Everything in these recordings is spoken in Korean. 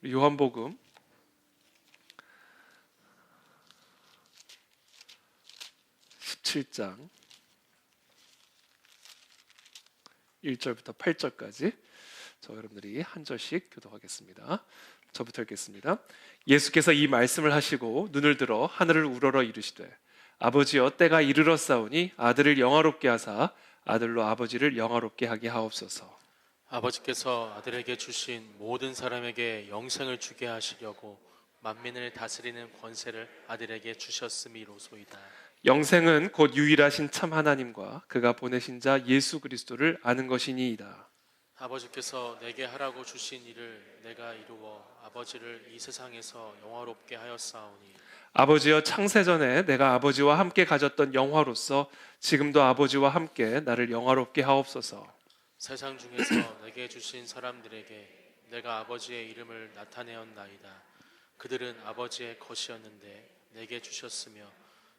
요한복음 17장 1절부터 8절까지 여러분들이 한 절씩 교독하겠습니다. 저부터 읽겠습니다. 예수께서 이 말씀을 하시고 눈을 들어 하늘을 우러러 이르시되 아버지여 때가 이르렀사오니 아들을 영화롭게 하사 아들로 아버지를 영화롭게 하게 하옵소서. 아버지께서 아들에게 주신 모든 사람에게 영생을 주게 하시려고 만민을 다스리는 권세를 아들에게 주셨음이로소이다. 영생은 곧 유일하신 참 하나님과 그가 보내신 자 예수 그리스도를 아는 것이니이다. 아버지께서 내게 하라고 주신 일을 내가 이루어 아버지를 이 세상에서 영화롭게 하였사오니 아버지여 창세전에 내가 아버지와 함께 가졌던 영화로서 지금도 아버지와 함께 나를 영화롭게 하옵소서. 세상 중에서 내게 주신 사람들에게 내가 아버지의 이름을 나타내었나이다. 그들은 아버지의 것이었는데 내게 주셨으며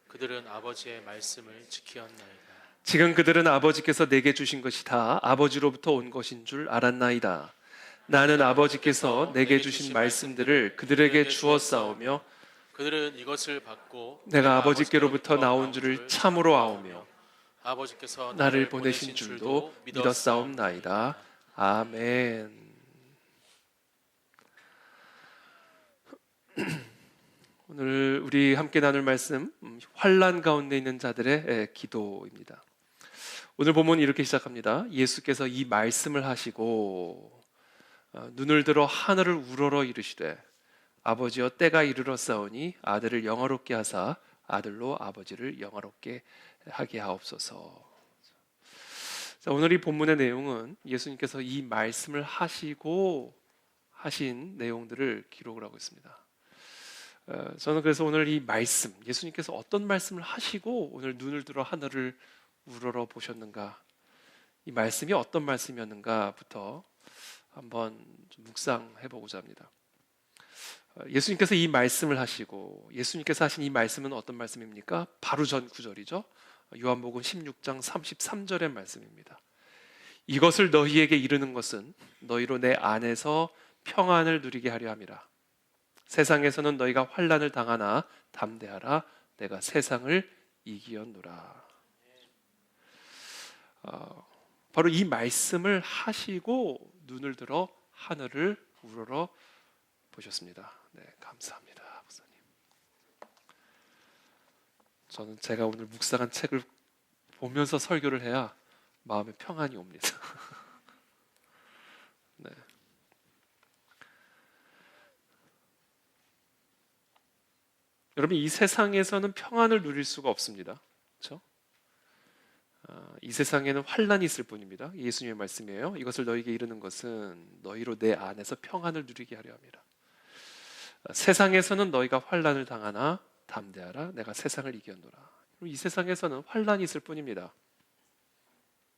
그들은 아버지의 말씀을 지키었나이다. 지금 그들은 아버지께서 내게 주신 것이 다 아버지로부터 온 것인 줄 알았나이다. 나는 아버지께서 내게 주신 말씀들을 그들에게 주었사오며 그들은 이것을 받고 내가 아버지께로부터 나온 줄을 참으로 아오며 아버지께서 나를 보내신 줄도 믿었사옵나이다. 아멘. 오늘 우리 함께 나눌 말씀 환난 가운데 있는 자들의 기도입니다. 오늘 본문이 이렇게 시작합니다. 예수께서 이 말씀을 하시고 눈을 들어 하늘을 우러러 이르시되 아버지여 때가 이르렀사오니 아들을 영화롭게 하사 아들로 아버지를 영화롭게 하게 하옵소서. 자, 오늘 이 본문의 내용은 예수님께서 이 말씀을 하시고 하신 내용들을 기록을 하고 있습니다. 저는 그래서 오늘 이 말씀, 예수님께서 어떤 말씀을 하시고 오늘 눈을 들어 하늘을 우러러 보셨는가, 이 말씀이 어떤 말씀이었는가부터 한번 좀 묵상해 보고자 합니다. 예수님께서 이 말씀을 하시고 예수님께서 하신 이 말씀은 어떤 말씀입니까? 바로 전 구절이죠. 요한복음 16장 33절의 말씀입니다. 이것을 너희에게 이르는 것은 너희로 내 안에서 평안을 누리게 하려 함이라. 세상에서는 너희가 환난을 당하나 담대하라. 내가 세상을 이기었노라. 바로 이 말씀을 하시고 눈을 들어 하늘을 우러러 보셨습니다. 네, 감사합니다, 목사님. 저는 제가 오늘 묵상한 책을 보면서 설교를 해야 마음에 평안이 옵니다. 네. 여러분, 이 세상에서는 평안을 누릴 수가 없습니다. 그렇죠? 이 세상에는 환난이 있을 뿐입니다. 예수님의 말씀이에요. 이것을 너희에게 이르는 것은 너희로 내 안에서 평안을 누리게 하려 함이라. 세상에서는 너희가 환난을 당하나 담대하라. 내가 세상을 이겼노라. 이 세상에서는 환난이 있을 뿐입니다.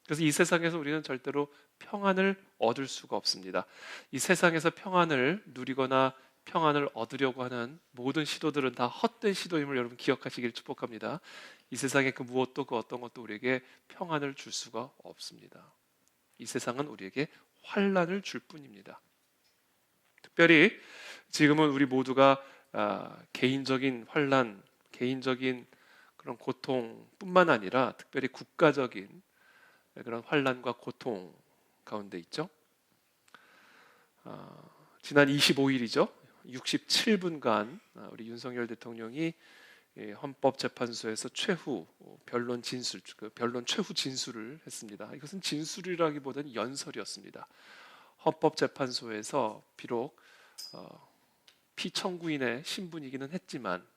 그래서 이 세상에서 우리는 절대로 평안을 얻을 수가 없습니다. 이 세상에서 평안을 누리거나 평안을 얻으려고 하는 모든 시도들은 다 헛된 시도임을 여러분 기억하시길 축복합니다. 이 세상에 그 무엇도 그 어떤 것도 우리에게 평안을 줄 수가 없습니다. 이 세상은 우리에게 환난을 줄 뿐입니다. 특별히 지금은 우리 모두가 개인적인 환난, 개인적인 그런 고통뿐만 아니라 특별히 국가적인 그런 환난과 고통 가운데 있죠. 지난 25일이죠. 67분간 우리 윤석열 대통령이 헌법재판소에서 최후 변론 최후 진술을 했습니다. 이것은 진술이라기보다는 연설이었습니다. 헌법재판소에서 비록 피청구인의 신분이기는 했지만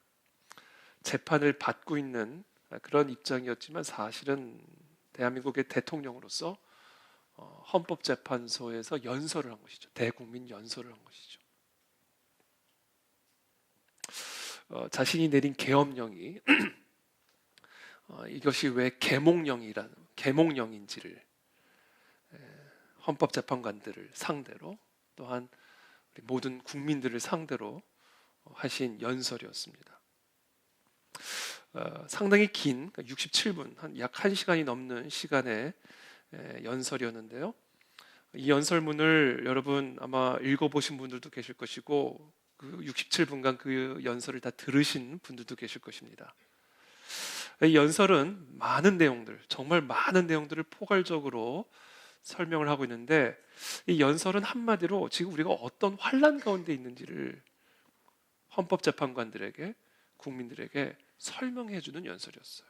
재판을 받고 있는 그런 입장이었지만 사실은 대한민국의 대통령으로서 헌법재판소에서 연설을 한 것이죠. 대국민 연설을 한 것이죠. 자신이 내린 계엄령이 이것이 왜 계몽령인지를 헌법재판관들을 상대로 또한 우리 모든 국민들을 상대로 하신 연설이었습니다. 상당히 긴 67분, 약 1시간이 넘는 시간의 연설이었는데요. 이 연설문을 여러분 아마 읽어보신 분들도 계실 것이고 그 67분간 그 연설을 다 들으신 분들도 계실 것입니다. 이 연설은 많은 내용들, 정말 많은 내용들을 포괄적으로 설명을 하고 있는데 이 연설은 한마디로 지금 우리가 어떤 환난 가운데 있는지를 헌법재판관들에게, 국민들에게 설명해 주는 연설이었어요.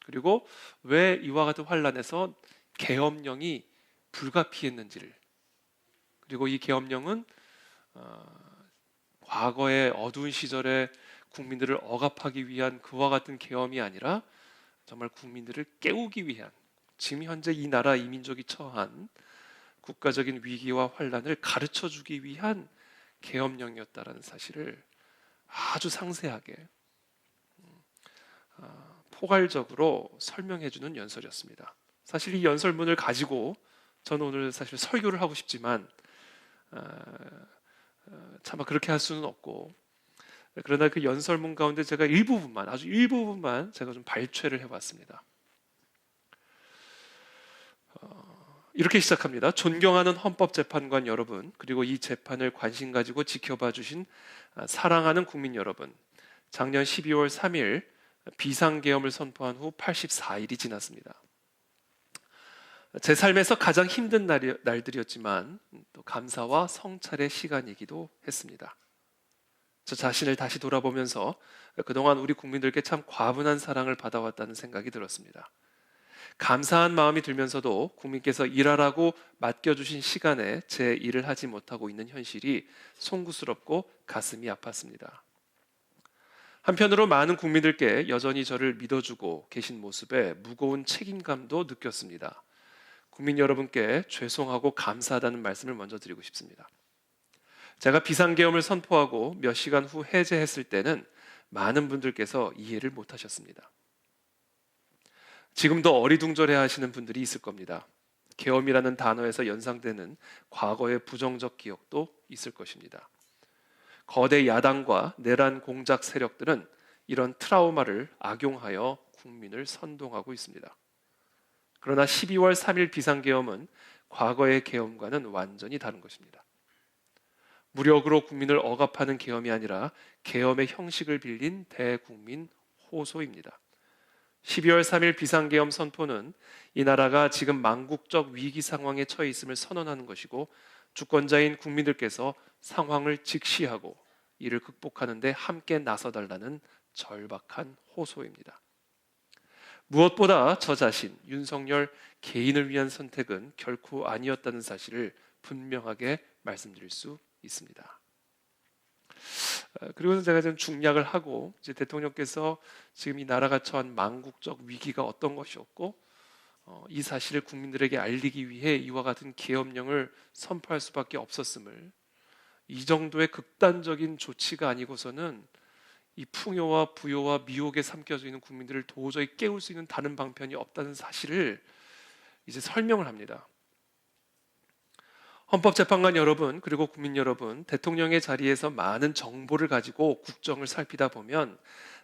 그리고 왜 이와 같은 환난에서 계엄령이 불가피했는지를, 그리고 이 계엄령은 과거의 어두운 시절에 국민들을 억압하기 위한 그와 같은 계엄이 아니라 정말 국민들을 깨우기 위한, 지금 현재 이 나라 이 민족이 처한 국가적인 위기와 환난을 가르쳐 주기 위한 계엄령이었다라는 사실을 아주 상세하게 포괄적으로 설명해 주는 연설이었습니다. 사실 이 연설문을 가지고 저는 오늘 사실 설교를 하고 싶지만 차마 그렇게 할 수는 없고, 그러나 그 연설문 가운데 제가 일부분만, 아주 일부분만 제가 좀 발췌를 해봤습니다. 이렇게 시작합니다. 존경하는 헌법재판관 여러분, 그리고 이 재판을 관심 가지고 지켜봐 주신 사랑하는 국민 여러분, 작년 12월 3일 비상계엄을 선포한 후 84일이 지났습니다. 제 삶에서 가장 힘든 날들이었지만 또 감사와 성찰의 시간이기도 했습니다. 저 자신을 다시 돌아보면서 그동안 우리 국민들께 참 과분한 사랑을 받아왔다는 생각이 들었습니다. 감사한 마음이 들면서도 국민께서 일하라고 맡겨주신 시간에 제 일을 하지 못하고 있는 현실이 송구스럽고 가슴이 아팠습니다. 한편으로 많은 국민들께 여전히 저를 믿어주고 계신 모습에 무거운 책임감도 느꼈습니다. 국민 여러분께 죄송하고 감사하다는 말씀을 먼저 드리고 싶습니다. 제가 비상계엄을 선포하고 몇 시간 후 해제했을 때는 많은 분들께서 이해를 못하셨습니다. 지금도 어리둥절해 하시는 분들이 있을 겁니다. 계엄이라는 단어에서 연상되는 과거의 부정적 기억도 있을 것입니다. 거대 야당과 내란 공작 세력들은 이런 트라우마를 악용하여 국민을 선동하고 있습니다. 그러나 12월 3일 비상계엄은 과거의 계엄과는 완전히 다른 것입니다. 무력으로 국민을 억압하는 계엄이 아니라 계엄의 형식을 빌린 대국민 호소입니다. 12월 3일 비상계엄 선포는 이 나라가 지금 망국적 위기 상황에 처해 있음을 선언하는 것이고, 주권자인 국민들께서 상황을 직시하고 이를 극복하는 데 함께 나서달라는 절박한 호소입니다. 무엇보다 저 자신, 윤석열 개인을 위한 선택은 결코 아니었다는 사실을 분명하게 말씀드릴 수 있습니다. 그리고 제가 좀 중략을 하고, 이제 대통령께서 지금 이 나라가 처한 망국적 위기가 어떤 것이었고, 이 사실을 국민들에게 알리기 위해 이와 같은 계엄령을 선포할 수밖에 없었음을, 이 정도의 극단적인 조치가 아니고서는 이 풍요와 부요와 미혹에 삼켜져 있는 국민들을 도저히 깨울 수 있는 다른 방편이 없다는 사실을 이제 설명을 합니다. 헌법재판관 여러분, 그리고 국민 여러분, 대통령의 자리에서 많은 정보를 가지고 국정을 살피다 보면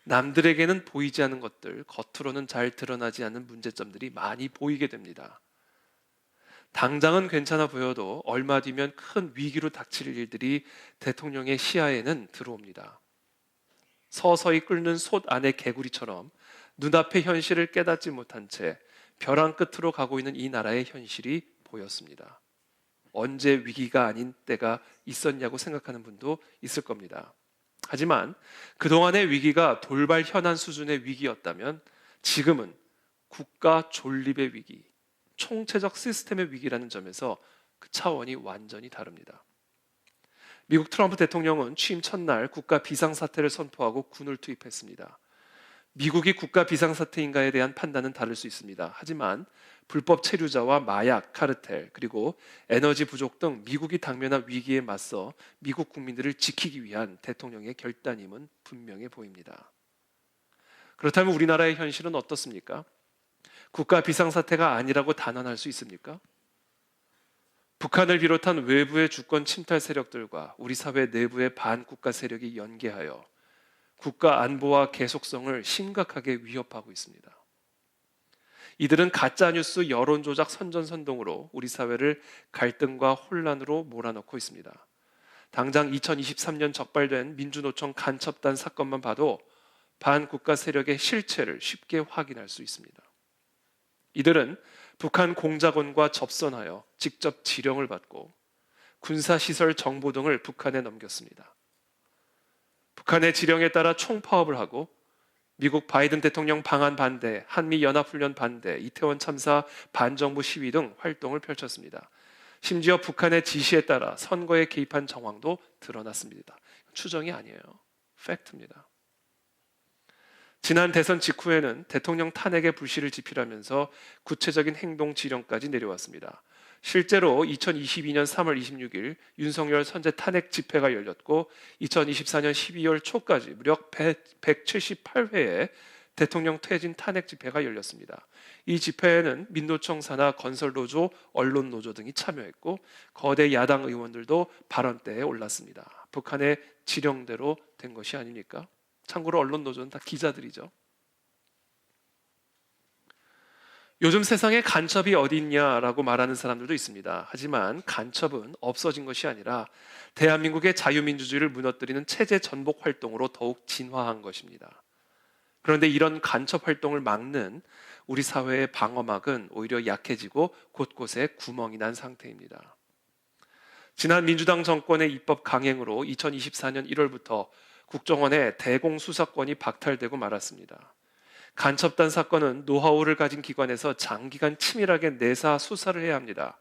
남들에게는 보이지 않는 것들, 겉으로는 잘 드러나지 않는 문제점들이 많이 보이게 됩니다. 당장은 괜찮아 보여도 얼마 뒤면 큰 위기로 닥칠 일들이 대통령의 시야에는 들어옵니다. 서서히 끓는 솥 안의 개구리처럼 눈앞의 현실을 깨닫지 못한 채 벼랑 끝으로 가고 있는 이 나라의 현실이 보였습니다. 언제 위기가 아닌 때가 있었냐고 생각하는 분도 있을 겁니다. 하지만 그동안의 위기가 돌발 현안 수준의 위기였다면 지금은 국가 존립의 위기, 총체적 시스템의 위기라는 점에서 그 차원이 완전히 다릅니다. 미국 트럼프 대통령은 취임 첫날 국가 비상사태를 선포하고 군을 투입했습니다. 미국이 국가 비상사태인가에 대한 판단은 다를 수 있습니다. 하지만 불법 체류자와 마약, 카르텔, 그리고 에너지 부족 등 미국이 당면한 위기에 맞서 미국 국민들을 지키기 위한 대통령의 결단임은 분명해 보입니다. 그렇다면 우리나라의 현실은 어떻습니까? 국가 비상사태가 아니라고 단언할 수 있습니까? 북한을 비롯한 외부의 주권 침탈 세력들과 우리 사회 내부의 반국가 세력이 연계하여 국가 안보와 계속성을 심각하게 위협하고 있습니다. 이들은 가짜뉴스 여론조작 선전선동으로 우리 사회를 갈등과 혼란으로 몰아넣고 있습니다. 당장 2023년 적발된 민주노총 간첩단 사건만 봐도 반국가 세력의 실체를 쉽게 확인할 수 있습니다. 이들은 북한 공작원과 접선하여 직접 지령을 받고 군사시설 정보 등을 북한에 넘겼습니다. 북한의 지령에 따라 총파업을 하고 미국 바이든 대통령 방한 반대, 한미연합훈련 반대, 이태원 참사 반정부 시위 등 활동을 펼쳤습니다. 심지어 북한의 지시에 따라 선거에 개입한 정황도 드러났습니다. 추정이 아니에요. 팩트입니다. 지난 대선 직후에는 대통령 탄핵의 불씨를 지피라면서 구체적인 행동 지령까지 내려왔습니다. 실제로 2022년 3월 26일 윤석열 선제 탄핵 집회가 열렸고 2024년 12월 초까지 무려 178회의 대통령 퇴진 탄핵 집회가 열렸습니다. 이 집회에는 민노총 산하 건설노조, 언론노조 등이 참여했고 거대 야당 의원들도 발언대에 올랐습니다. 북한의 지령대로 된 것이 아닙니까? 참고로 언론노조는 다 기자들이죠. 요즘 세상에 간첩이 어디 있냐라고 말하는 사람들도 있습니다. 하지만 간첩은 없어진 것이 아니라 대한민국의 자유민주주의를 무너뜨리는 체제 전복 활동으로 더욱 진화한 것입니다. 그런데 이런 간첩 활동을 막는 우리 사회의 방어막은 오히려 약해지고 곳곳에 구멍이 난 상태입니다. 지난 민주당 정권의 입법 강행으로 2024년 1월부터 국정원의 대공수사권이 박탈되고 말았습니다. 간첩단 사건은 노하우를 가진 기관에서 장기간 치밀하게 내사 수사를 해야 합니다.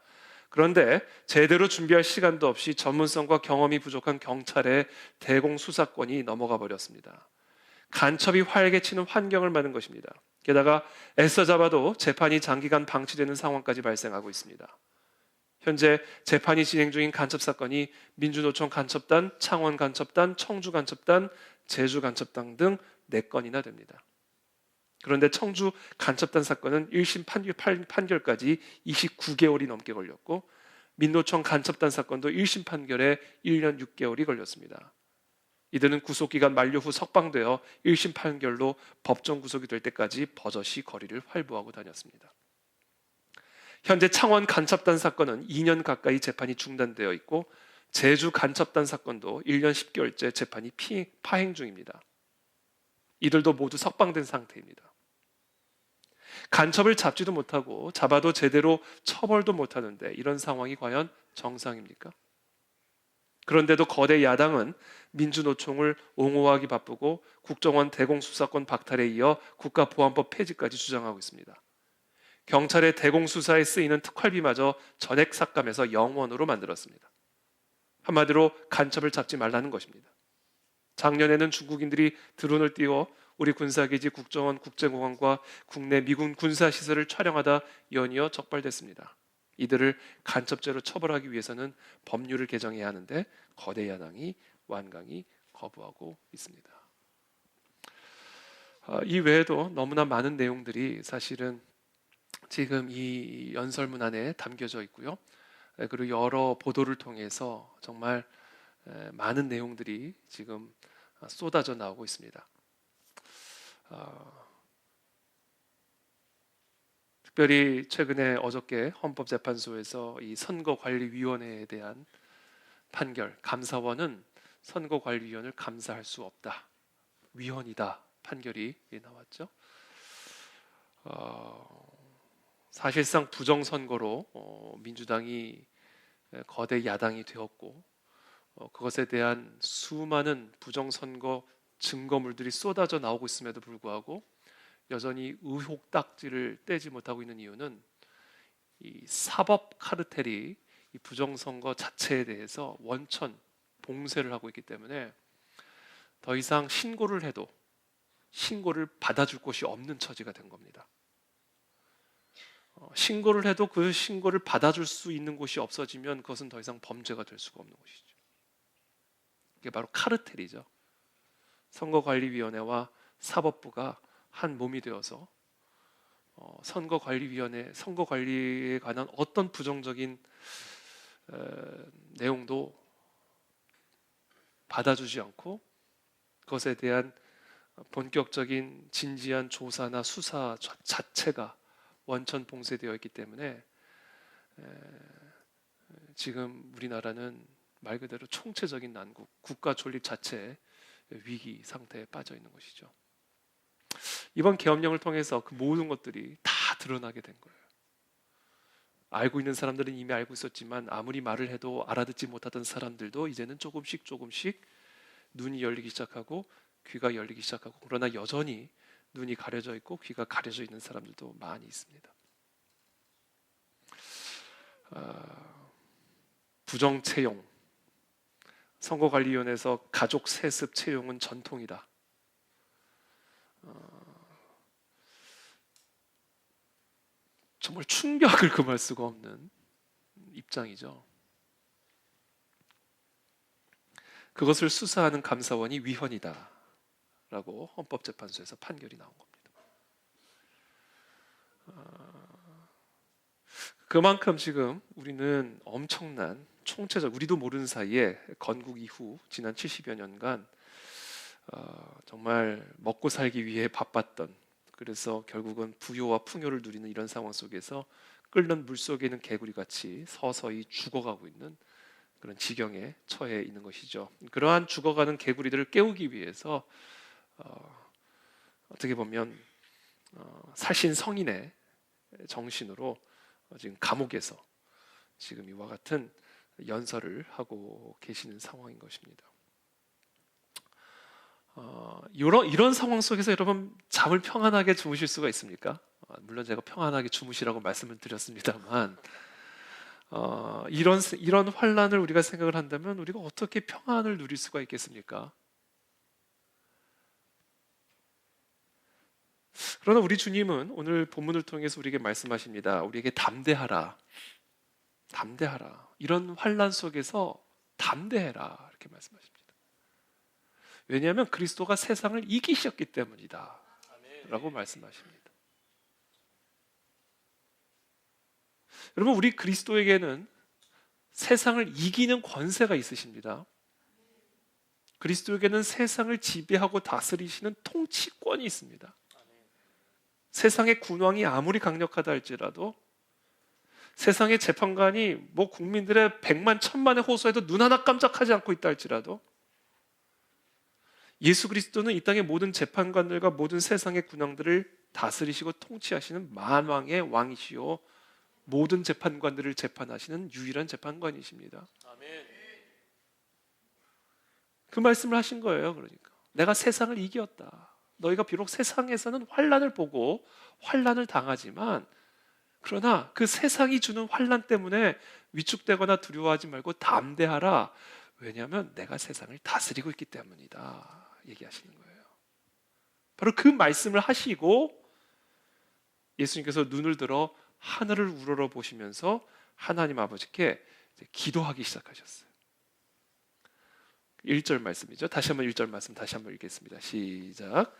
그런데 제대로 준비할 시간도 없이 전문성과 경험이 부족한 경찰의 대공수사권이 넘어가 버렸습니다. 간첩이 활개 치는 환경을 만든 것입니다. 게다가 애써 잡아도 재판이 장기간 방치되는 상황까지 발생하고 있습니다. 현재 재판이 진행 중인 간첩 사건이 민주노총 간첩단, 창원 간첩단, 청주 간첩단, 제주 간첩단 등 4건이나 됩니다. 그런데 청주 간첩단 사건은 1심 판결까지 29개월이 넘게 걸렸고 민노총 간첩단 사건도 1심 판결에 1년 6개월이 걸렸습니다. 이들은 구속기간 만료 후 석방되어 1심 판결로 법정 구속이 될 때까지 버젓이 거리를 활보하고 다녔습니다. 현재 창원 간첩단 사건은 2년 가까이 재판이 중단되어 있고 제주 간첩단 사건도 1년 10개월째 재판이 파행 중입니다. 이들도 모두 석방된 상태입니다. 간첩을 잡지도 못하고 잡아도 제대로 처벌도 못하는데 이런 상황이 과연 정상입니까? 그런데도 거대 야당은 민주노총을 옹호하기 바쁘고 국정원 대공수사권 박탈에 이어 국가보안법 폐지까지 주장하고 있습니다. 경찰의 대공수사에 쓰이는 특활비마저 전액 삭감해서 영원으로 만들었습니다. 한마디로 간첩을 잡지 말라는 것입니다. 작년에는 중국인들이 드론을 띄워 우리 군사기지, 국정원, 국제공항과 국내 미군 군사시설을 촬영하다 연이어 적발됐습니다. 이들을 간첩죄로 처벌하기 위해서는 법률을 개정해야 하는데 거대 야당이 완강히 거부하고 있습니다. 이 외에도 너무나 많은 내용들이 사실은 지금 이 연설문 안에 담겨져 있고요. 그리고 여러 보도를 통해서 정말 많은 내용들이 지금 쏟아져 나오고 있습니다. 특별히 최근에 어저께 헌법재판소에서 이 선거관리위원회에 대한 판결, 감사원은 선거관리위원을 감사할 수 없다, 위헌이다 판결이 나왔죠. 사실상 부정선거로 민주당이 거대 야당이 되었고 그것에 대한 수많은 부정선거 증거물들이 쏟아져 나오고 있음에도 불구하고 여전히 의혹 딱지를 떼지 못하고 있는 이유는 이 사법 카르텔이 이 부정선거 자체에 대해서 원천 봉쇄를 하고 있기 때문에 더 이상 신고를 해도 신고를 받아줄 곳이 없는 처지가 된 겁니다. 신고를 해도 그 신고를 받아줄 수 있는 곳이 없어지면 그것은 더 이상 범죄가 될 수가 없는 것이죠. 이게 바로 카르텔이죠. 선거관리위원회와 사법부가 한 몸이 되어서 선거관리에 관한 어떤 부정적인 내용도 받아주지 않고 그것에 대한 본격적인 진지한 조사나 수사 자체가 원천 봉쇄되어 있기 때문에 지금 우리나라는 말 그대로 총체적인 난국, 국가 존립 자체의 위기 상태에 빠져 있는 것이죠. 이번 계엄령을 통해서 그 모든 것들이 다 드러나게 된 거예요. 알고 있는 사람들은 이미 알고 있었지만 아무리 말을 해도 알아듣지 못하던 사람들도 이제는 조금씩 눈이 열리기 시작하고 귀가 열리기 시작하고, 그러나 여전히 눈이 가려져 있고 귀가 가려져 있는 사람들도 많이 있습니다. 부정 채용, 선거관리위원회에서 가족 세습 채용은 전통이다. 정말 충격을 금할 수가 없는 입장이죠. 그것을 수사하는 감사원이 위헌이다 라고 헌법재판소에서 판결이 나온 겁니다. 그만큼 지금 우리는 엄청난 총체적, 우리도 모르는 사이에 건국 이후 지난 70여 년간 정말 먹고 살기 위해 바빴던, 그래서 결국은 부요와 풍요를 누리는 이런 상황 속에서 끓는 물 속에 있는 개구리 같이 서서히 죽어가고 있는 그런 지경에 처해 있는 것이죠. 그러한 죽어가는 개구리들을 깨우기 위해서 어떻게 보면 살신성인의 정신으로 지금 감옥에서 지금 이와 같은 연설을 하고 계시는 상황인 것입니다. 이런 상황 속에서 여러분 잠을 평안하게 주무실 수가 있습니까? 물론 제가 평안하게 주무시라고 말씀을 드렸습니다만 이런 환란을 우리가 생각을 한다면 우리가 어떻게 평안을 누릴 수가 있겠습니까? 그러나 우리 주님은 오늘 본문을 통해서 우리에게 말씀하십니다. 우리에게 담대하라. 이런 환란 속에서 담대해라 이렇게 말씀하십니다. 왜냐하면 그리스도가 세상을 이기셨기 때문이다 라고 말씀하십니다. 여러분, 우리 그리스도에게는 세상을 이기는 권세가 있으십니다. 그리스도에게는 세상을 지배하고 다스리시는 통치권이 있습니다. 세상의 군왕이 아무리 강력하다 할지라도, 세상의 재판관이 국민들의 100만 1000만의 호소에도 눈 하나 깜짝하지 않고 있다 할지라도, 예수 그리스도는 이 땅의 모든 재판관들과 모든 세상의 군왕들을 다스리시고 통치하시는 만왕의 왕이시요 모든 재판관들을 재판하시는 유일한 재판관이십니다. 아멘. 그 말씀을 하신 거예요. 그러니까 내가 세상을 이겼다. 너희가 비록 세상에서는 환난을 보고 환난을 당하지만, 그러나 그 세상이 주는 환난 때문에 위축되거나 두려워하지 말고 담대하라. 왜냐하면 내가 세상을 다스리고 있기 때문이다 얘기하시는 거예요. 바로 그 말씀을 하시고 예수님께서 눈을 들어 하늘을 우러러 보시면서 하나님 아버지께 기도하기 시작하셨어요. 1절 말씀이죠. 다시 한번 1절 말씀 다시 한번 읽겠습니다. 시작.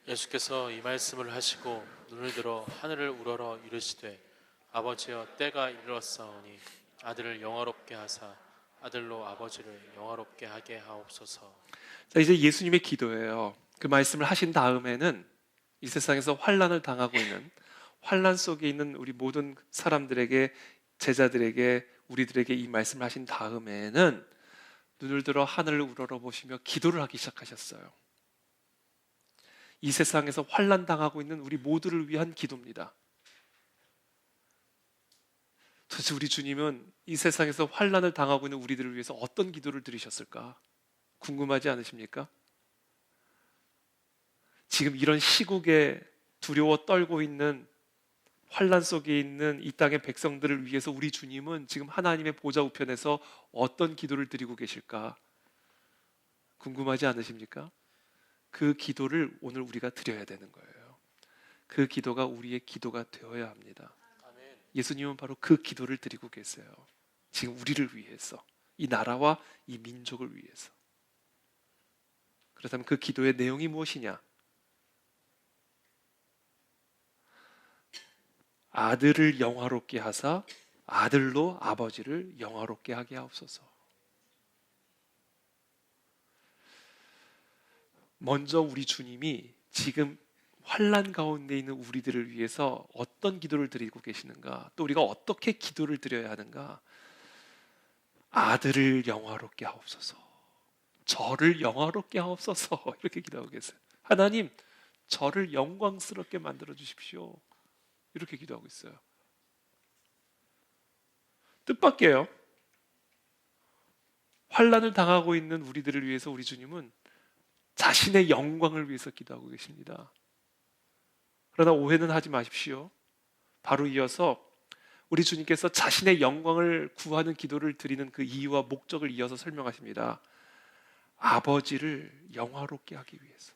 예수께서 이 말씀을 하시고 눈을 들어 하늘을 우러러 이르시되 아버지여 때가 이르렀사오니 아들을 영화롭게 하사 아들로 아버지를 영화롭게 하게 하옵소서. 자, 이제 예수님의 기도예요. 그 말씀을 하신 다음에는 이 세상에서 환난을 당하고 있는, 환난 속에 있는 우리 모든 사람들에게, 제자들에게, 우리들에게 이 말씀을 하신 다음에는 눈을 들어 하늘을 우러러 보시며 기도를 하기 시작하셨어요. 이 세상에서 환난 당하고 있는 우리 모두를 위한 기도입니다. 도대체 우리 주님은 이 세상에서 환난을 당하고 있는 우리들을 위해서 어떤 기도를 드리셨을까? 궁금하지 않으십니까? 지금 이런 시국에 두려워 떨고 있는, 환난 속에 있는 이 땅의 백성들을 위해서 우리 주님은 지금 하나님의 보좌 우편에서 어떤 기도를 드리고 계실까? 궁금하지 않으십니까? 그 기도를 오늘 우리가 드려야 되는 거예요. 그 기도가 우리의 기도가 되어야 합니다. 예수님은 바로 그 기도를 드리고 계세요. 지금 우리를 위해서, 이 나라와 이 민족을 위해서. 그렇다면 그 기도의 내용이 무엇이냐? 아들을 영화롭게 하사 아들로 아버지를 영화롭게 하게 하옵소서. 먼저 우리 주님이 지금 환난 가운데 있는 우리들을 위해서 어떤 기도를 드리고 계시는가, 또 우리가 어떻게 기도를 드려야 하는가. 아들을 영화롭게 하옵소서, 저를 영화롭게 하옵소서, 이렇게 기도하고 계세요. 하나님, 저를 영광스럽게 만들어 주십시오, 이렇게 기도하고 있어요. 뜻밖이에요. 환난을 당하고 있는 우리들을 위해서 우리 주님은 자신의 영광을 위해서 기도하고 계십니다. 그러나 오해는 하지 마십시오. 바로 이어서 우리 주님께서 자신의 영광을 구하는 기도를 드리는 그 이유와 목적을 이어서 설명하십니다. 아버지를 영화롭게 하기 위해서.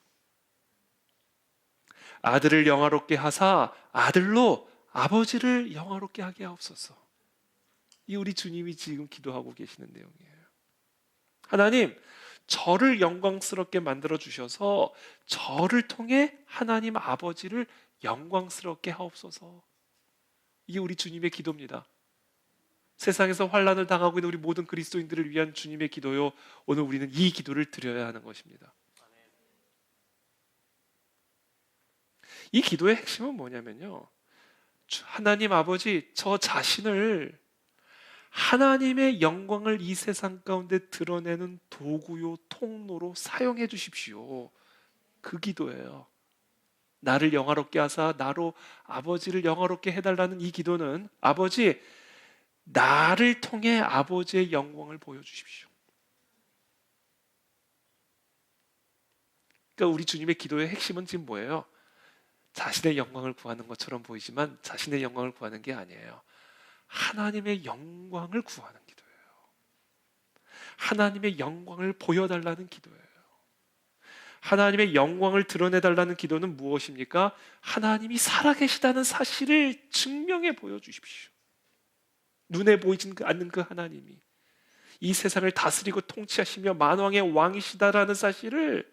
아들을 영화롭게 하사 아들로 아버지를 영화롭게 하게 하옵소서. 이 우리 주님이 지금 기도하고 계시는 내용이에요. 하나님, 저를 영광스럽게 만들어 주셔서 저를 통해 하나님 아버지를 영광스럽게 하옵소서. 이게 우리 주님의 기도입니다. 세상에서 환난을 당하고 있는 우리 모든 그리스도인들을 위한 주님의 기도요, 오늘 우리는 이 기도를 드려야 하는 것입니다. 이 기도의 핵심은 뭐냐면요, 하나님 아버지, 저 자신을 하나님의 영광을 이 세상 가운데 드러내는 도구요, 통로로 사용해 주십시오. 그 기도예요. 나를 영화롭게 하사 나로 아버지를 영화롭게 해달라는 이 기도는, 아버지, 나를 통해 아버지의 영광을 보여주십시오. 그러니까 우리 주님의 기도의 핵심은 지금 뭐예요? 자신의 영광을 구하는 것처럼 보이지만 자신의 영광을 구하는 게 아니에요. 하나님의 영광을 구하는 기도예요. 하나님의 영광을 보여달라는 기도예요. 하나님의 영광을 드러내달라는 기도는 무엇입니까? 하나님이 살아계시다는 사실을 증명해 보여주십시오. 눈에 보이지 않는 그 하나님이 이 세상을 다스리고 통치하시며 만왕의 왕이시다라는 사실을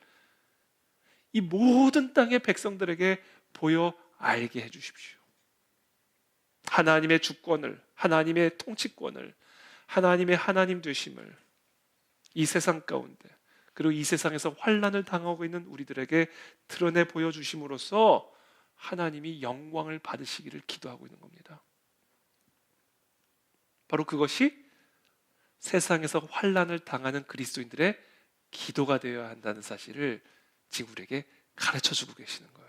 이 모든 땅의 백성들에게 보여 알게 해주십시오. 하나님의 주권을, 하나님의 통치권을, 하나님의 하나님 되심을 이 세상 가운데, 그리고 이 세상에서 환난을 당하고 있는 우리들에게 드러내 보여주심으로써 하나님이 영광을 받으시기를 기도하고 있는 겁니다. 바로 그것이 세상에서 환난을 당하는 그리스도인들의 기도가 되어야 한다는 사실을 지금 우리에게 가르쳐주고 계시는 거예요.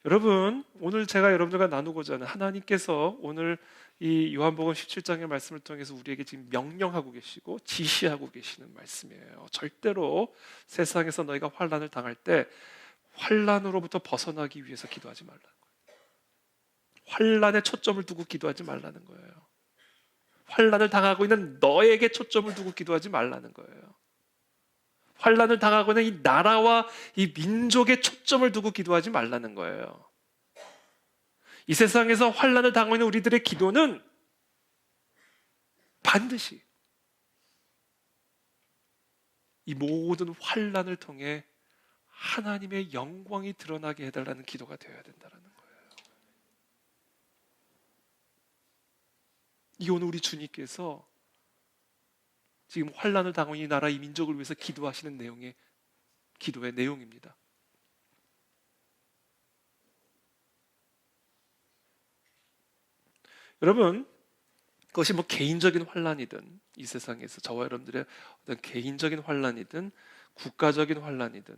여러분, 오늘 제가 여러분들과 나누고자 하는, 하나님께서 오늘 이 요한복음 17장의 말씀을 통해서 우리에게 지금 명령하고 계시고 지시하고 계시는 말씀이에요. 절대로 세상에서 너희가 환난을 당할 때 환난으로부터 벗어나기 위해서 기도하지 말라는 거예요. 환난에 초점을 두고 기도하지 말라는 거예요. 환난을 당하고 있는 너에게 초점을 두고 기도하지 말라는 거예요. 환난을 당하고 있는 이 나라와 이 민족에 초점을 두고 기도하지 말라는 거예요. 이 세상에서 환난을 당하고 있는 우리들의 기도는 반드시 이 모든 환난을 통해 하나님의 영광이 드러나게 해달라는 기도가 되어야 된다는 거예요. 이 오늘 우리 주님께서 지금 환난을 당하고 이 나라 이 민족을 위해서 기도하시는 내용의 기도의 내용입니다. 여러분, 그것이 뭐 개인적인 환난이든 이 세상에서 저와 여러분들의 어떤 개인적인 환난이든 국가적인 환난이든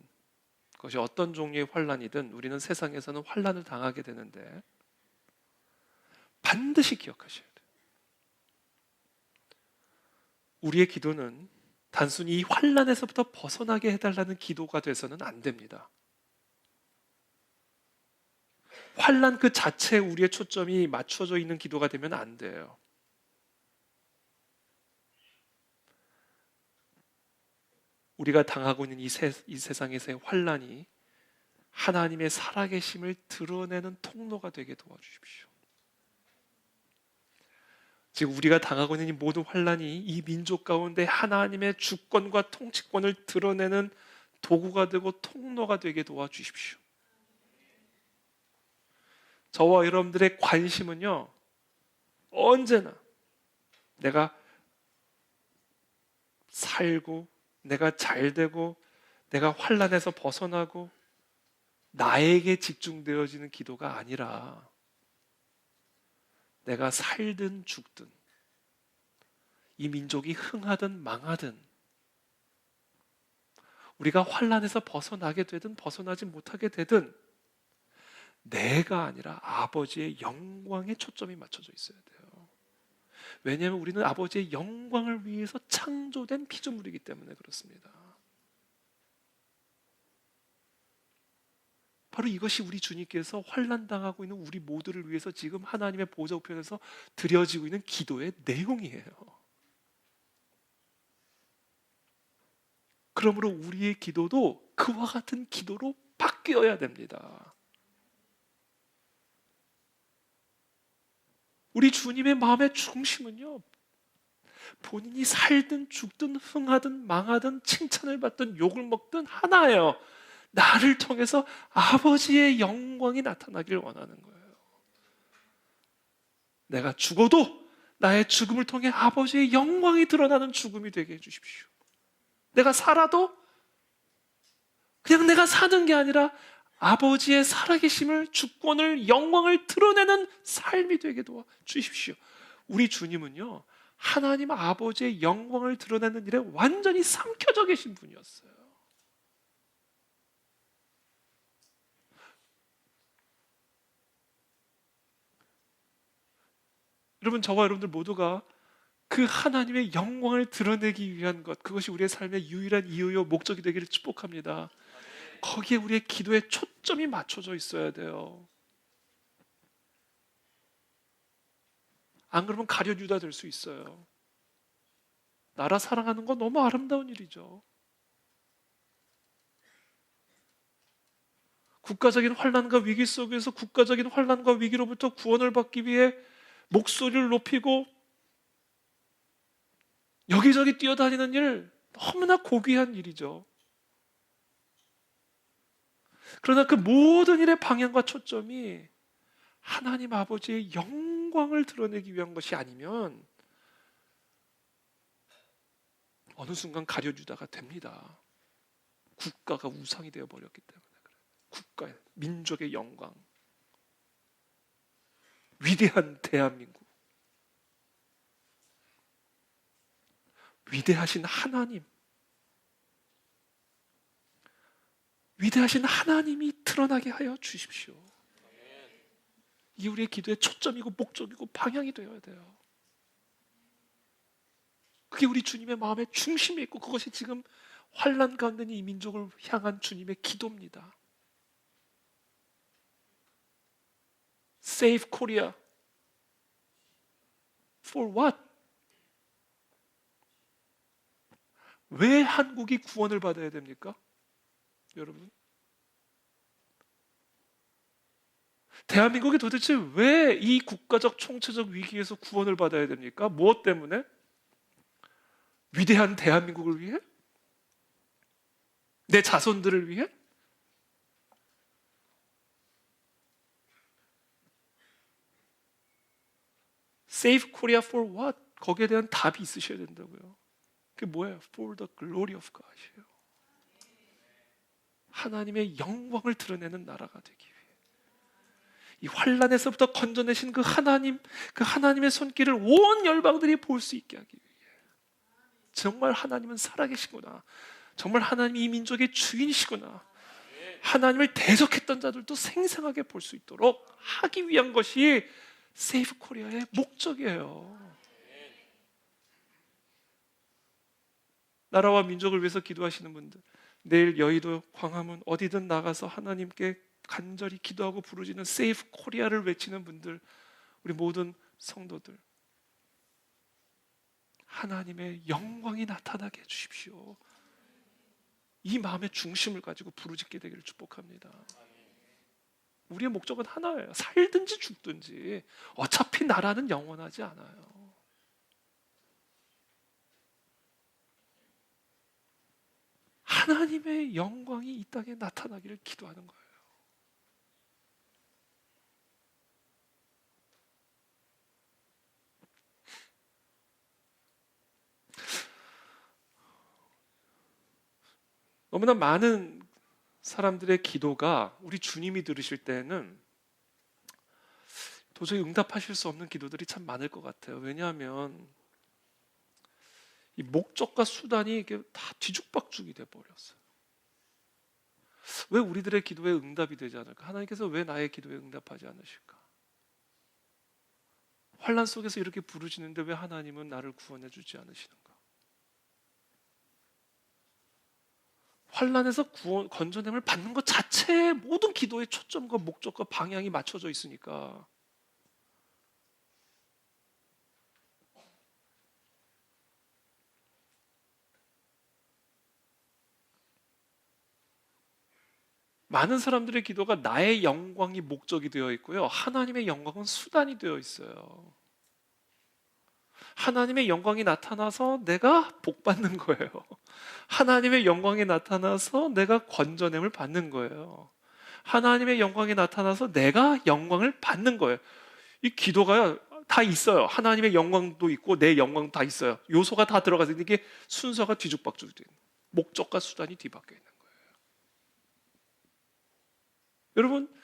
그것이 어떤 종류의 환난이든 우리는 세상에서는 환난을 당하게 되는데 반드시 기억하셔야 돼요. 우리의 기도는 단순히 이 환난에서부터 벗어나게 해달라는 기도가 돼서는 안 됩니다. 환난 그 자체에 우리의 초점이 맞춰져 있는 기도가 되면 안 돼요. 우리가 당하고 있는 이 세상에서의 환난이 하나님의 살아계심을 드러내는 통로가 되게 도와주십시오. 지금 우리가 당하고 있는 이 모든 환난이 이 민족 가운데 하나님의 주권과 통치권을 드러내는 도구가 되고 통로가 되게 도와주십시오. 저와 여러분들의 관심은요, 언제나 내가 살고 내가 잘되고 내가 환난에서 벗어나고 나에게 집중되어지는 기도가 아니라 내가 살든 죽든 이 민족이 흥하든 망하든 우리가 환난에서 벗어나게 되든 벗어나지 못하게 되든 내가 아니라 아버지의 영광에 초점이 맞춰져 있어야 돼요. 왜냐하면 우리는 아버지의 영광을 위해서 창조된 피조물이기 때문에 그렇습니다. 바로 이것이 우리 주님께서 환난당하고 있는 우리 모두를 위해서 지금 하나님의 보좌 우편에서 드려지고 있는 기도의 내용이에요. 그러므로 우리의 기도도 그와 같은 기도로 바뀌어야 됩니다. 우리 주님의 마음의 중심은요, 본인이 살든 죽든 흥하든 망하든 칭찬을 받든 욕을 먹든 하나예요. 나를 통해서 아버지의 영광이 나타나길 원하는 거예요. 내가 죽어도 나의 죽음을 통해 아버지의 영광이 드러나는 죽음이 되게 해주십시오. 내가 살아도 그냥 내가 사는 게 아니라 아버지의 살아계심을, 주권을, 영광을 드러내는 삶이 되게 도와 주십시오. 우리 주님은요, 하나님 아버지의 영광을 드러내는 일에 완전히 삼켜져 계신 분이었어요. 여러분, 저와 여러분들 모두가 그 하나님의 영광을 드러내기 위한 것, 그것이 우리의 삶의 유일한 이유요 목적이 되기를 축복합니다. 거기에 우리의 기도의 초점이 맞춰져 있어야 돼요. 안 그러면 가룟유다 될 수 있어요. 나라 사랑하는 건 너무 아름다운 일이죠. 국가적인 환난과 위기 속에서 국가적인 환난과 위기로부터 구원을 받기 위해 목소리를 높이고 여기저기 뛰어다니는 일, 너무나 고귀한 일이죠. 그러나 그 모든 일의 방향과 초점이 하나님 아버지의 영광을 드러내기 위한 것이 아니면 어느 순간 가룟유다가 됩니다. 국가가 우상이 되어버렸기 때문에 그래요. 국가의, 민족의 영광, 위대한 대한민국, 위대하신 하나님, 위대하신 하나님이 드러나게 하여 주십시오. 이게 우리의 기도의 초점이고 목적이고 방향이 되어야 돼요. 그게 우리 주님의 마음의 중심에 있고 그것이 지금 환난 가운데 있는 이 민족을 향한 주님의 기도입니다. Save Korea. For what? 왜 한국이 구원을 받아야 됩니까? 여러분, 대한민국이 도대체 왜 이 국가적 총체적 위기에서 구원을 받아야 됩니까? 무엇 때문에? 위대한 대한민국을 위해? 내 자손들을 위해? Save Korea for what? 거기에 대한 답이 있으셔야 된다고요. 그게 뭐예요? For the glory of God이에요. 하나님의 영광을 드러내는 나라가 되기 위해, 이 환란에서부터 건져내신 그 하나님, 그 하나님의 손길을 온 열방들이 볼 수 있게 하기 위해, 정말 하나님은 살아계시구나, 정말 하나님이 이 민족의 주인이시구나, 하나님을 대적했던 자들도 생생하게 볼 수 있도록 하기 위한 것이 세이브 코리아의 목적이에요. 나라와 민족을 위해서 기도하시는 분들, 내일 여의도, 광화문 어디든 나가서 하나님께 간절히 기도하고 부르짖는 세이브 코리아를 외치는 분들, 우리 모든 성도들, 하나님의 영광이 나타나게 해주십시오. 이 마음의 중심을 가지고 부르짖게 되기를 축복합니다. 우리의 목적은 하나예요. 살든지 죽든지 어차피 나라는 영원하지 않아요. 하나님의 영광이 이 땅에 나타나기를 기도하는 거예요. 너무나 많은 사람들의 기도가 우리 주님이 들으실 때는 도저히 응답하실 수 없는 기도들이 참 많을 것 같아요. 왜냐하면 이 목적과 수단이 이게 다 뒤죽박죽이 돼 버렸어요. 왜 우리들의 기도에 응답이 되지 않을까? 하나님께서 왜 나의 기도에 응답하지 않으실까? 환난 속에서 이렇게 부르시는데 왜 하나님은 나를 구원해 주지 않으시는가? 환난에서 구원, 건져냄을 받는 것 자체에 모든 기도의 초점과 목적과 방향이 맞춰져 있으니까 많은 사람들의 기도가 나의 영광이 목적이 되어 있고요. 하나님의 영광은 수단이 되어 있어요. 하나님의 영광이 나타나서 내가 복 받는 거예요. 하나님의 영광이 나타나서 내가 건져냄을 받는 거예요. 하나님의 영광이 나타나서 내가 영광을 받는 거예요. 이 기도가 다 있어요. 하나님의 영광도 있고 내 영광도 다 있어요. 요소가 다 들어가서 이게 순서가 뒤죽박죽이 되는 거예요. 목적과 수단이 뒤바뀌어 있는 거예요. 여러분,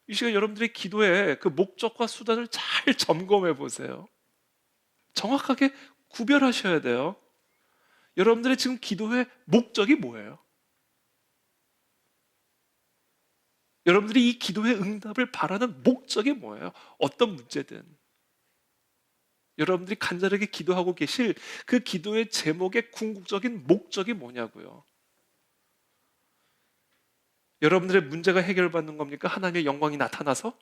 이 시간 여러분들의 기도에 그 목적과 수단을 잘 점검해 보세요. 정확하게 구별하셔야 돼요. 여러분들의 지금 기도의 목적이 뭐예요? 여러분들이 이 기도의 응답을 바라는 목적이 뭐예요? 어떤 문제든. 여러분들이 간절하게 기도하고 계실 그 기도의 제목의 궁극적인 목적이 뭐냐고요? 여러분들의 문제가 해결받는 겁니까? 하나님의 영광이 나타나서?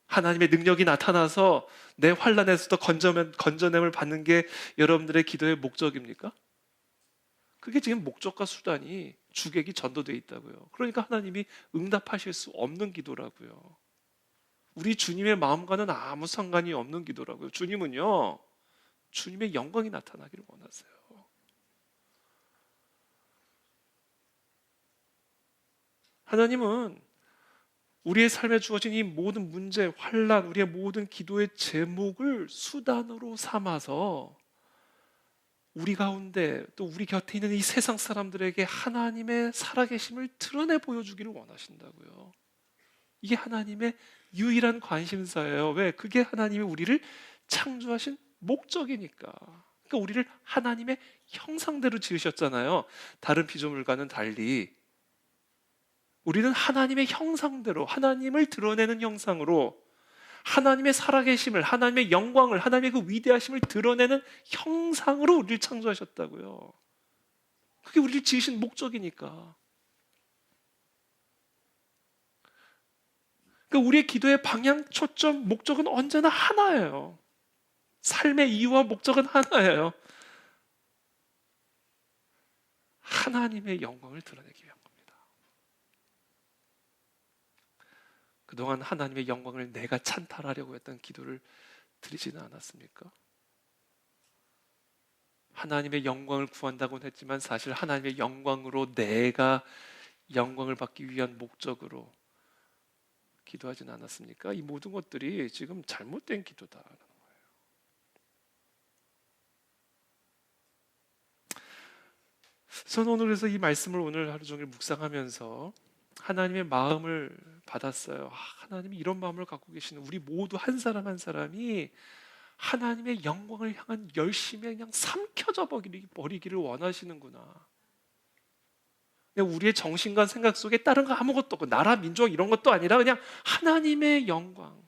하나님의 능력이 나타나서 내 환난에서도 건져냄을 받는 게 여러분들의 기도의 목적입니까? 그게 지금 목적과 수단이 주객이 전도되어 있다고요. 그러니까 하나님이 응답하실 수 없는 기도라고요. 우리 주님의 마음과는 아무 상관이 없는 기도라고요. 주님은요, 주님의 영광이 나타나기를 원하세요. 하나님은 우리의 삶에 주어진 이 모든 문제, 환난, 우리의 모든 기도의 제목을 수단으로 삼아서 우리 가운데 또 우리 곁에 있는 이 세상 사람들에게 하나님의 살아계심을 드러내 보여주기를 원하신다고요. 이게 하나님의 유일한 관심사예요. 왜? 그게 하나님이 우리를 창조하신 목적이니까. 그러니까 우리를 하나님의 형상대로 지으셨잖아요. 다른 피조물과는 달리 우리는 하나님의 형상대로 하나님을 드러내는 형상으로 하나님의 살아계심을, 하나님의 영광을, 하나님의 그 위대하심을 드러내는 형상으로 우리를 창조하셨다고요. 그게 우리를 지으신 목적이니까. 그러니까 우리의 기도의 방향, 초점, 목적은 언제나 하나예요. 삶의 이유와 목적은 하나예요. 하나님의 영광을 드러내기 위한 겁니다. 그동안 하나님의 영광을 내가 찬탈하려고 했던 기도를 드리지는 않았습니까? 하나님의 영광을 구한다고는 했지만 사실 하나님의 영광으로 내가 영광을 받기 위한 목적으로 기도하진 않았습니까? 이 모든 것들이 지금 잘못된 기도다라는 거예요. 저는 오늘 그래서 이 말씀을 오늘 하루 종일 묵상하면서 하나님의 마음을 받았어요. 하나님이 이런 마음을 갖고 계시는 우리 모두 한 사람 한 사람이 하나님의 영광을 향한 열심에 그냥 삼켜져 버리기를 원하시는구나. 그냥 우리의 정신과 생각 속에 다른 거 아무것도 없고 나라 민족 이런 것도 아니라 그냥 하나님의 영광.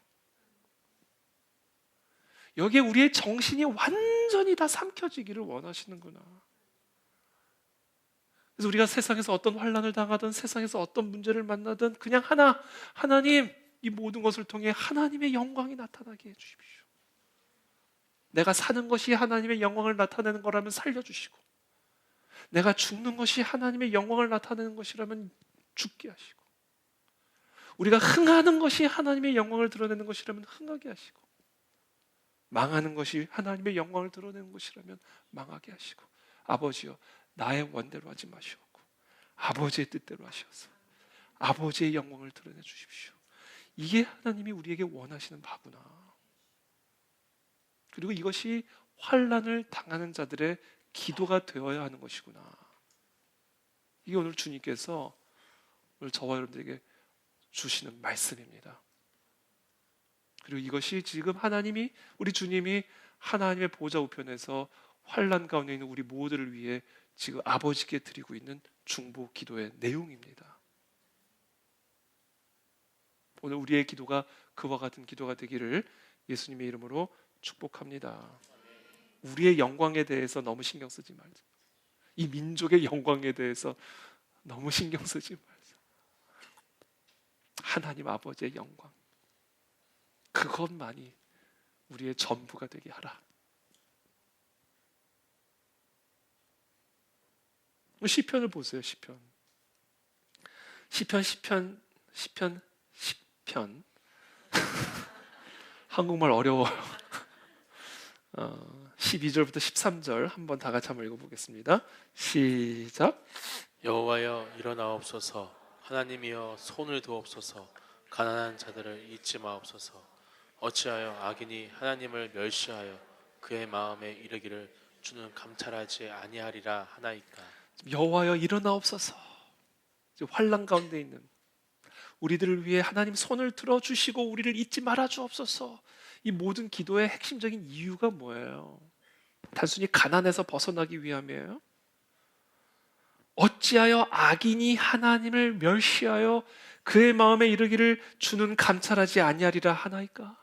여기에 우리의 정신이 완전히 다 삼켜지기를 원하시는구나. 그래서 우리가 세상에서 어떤 환난을 당하든 세상에서 어떤 문제를 만나든 그냥 하나님 이 모든 것을 통해 하나님의 영광이 나타나게 해주십시오. 내가 사는 것이 하나님의 영광을 나타내는 거라면 살려주시고 내가 죽는 것이 하나님의 영광을 나타내는 것이라면 죽게 하시고 우리가 흥하는 것이 하나님의 영광을 드러내는 것이라면 흥하게 하시고 망하는 것이 하나님의 영광을 드러내는 것이라면 망하게 하시고 아버지여 나의 원대로 하지 마시옵고 아버지의 뜻대로 하시옵소서. 아버지의 영광을 드러내 주십시오. 이게 하나님이 우리에게 원하시는 바구나. 그리고 이것이 환난을 당하는 자들의 기도가 되어야 하는 것이구나. 이게 오늘 주님께서 오늘 저와 여러분들에게 주시는 말씀입니다. 그리고 이것이 지금 하나님이, 우리 주님이 하나님의 보좌 우편에서 환난 가운데 있는 우리 모두를 위해 지금 아버지께 드리고 있는 중보 기도의 내용입니다. 오늘 우리의 기도가 그와 같은 기도가 되기를 예수님의 이름으로 축복합니다. 우리의 영광에 대해서 너무 신경 쓰지 말자. 이 민족의 영광에 대해서 너무 신경 쓰지 말자. 하나님 아버지의 영광, 그것만이 우리의 전부가 되게 하라. 시편을 보세요. 시편 한국말 어려워요. 12절부터 13절 한번 다 같이 한번 읽어보겠습니다. 시작. 여호와여 일어나옵소서. 하나님이여 손을 두옵소서. 가난한 자들을 잊지 마옵소서. 어찌하여 악인이 하나님을 멸시하여 그의 마음에 이르기를 주는 감찰하지 아니하리라 하나이까. 여호와여 일어나옵소서. 환난 가운데 있는 우리들을 위해 하나님 손을 들어주시고 우리를 잊지 말아 주옵소서. 이 모든 기도의 핵심적인 이유가 뭐예요? 단순히 가난에서 벗어나기 위함이에요? 어찌하여 악인이 하나님을 멸시하여 그의 마음에 이르기를 주는 감찰하지 아니하리라 하나이까?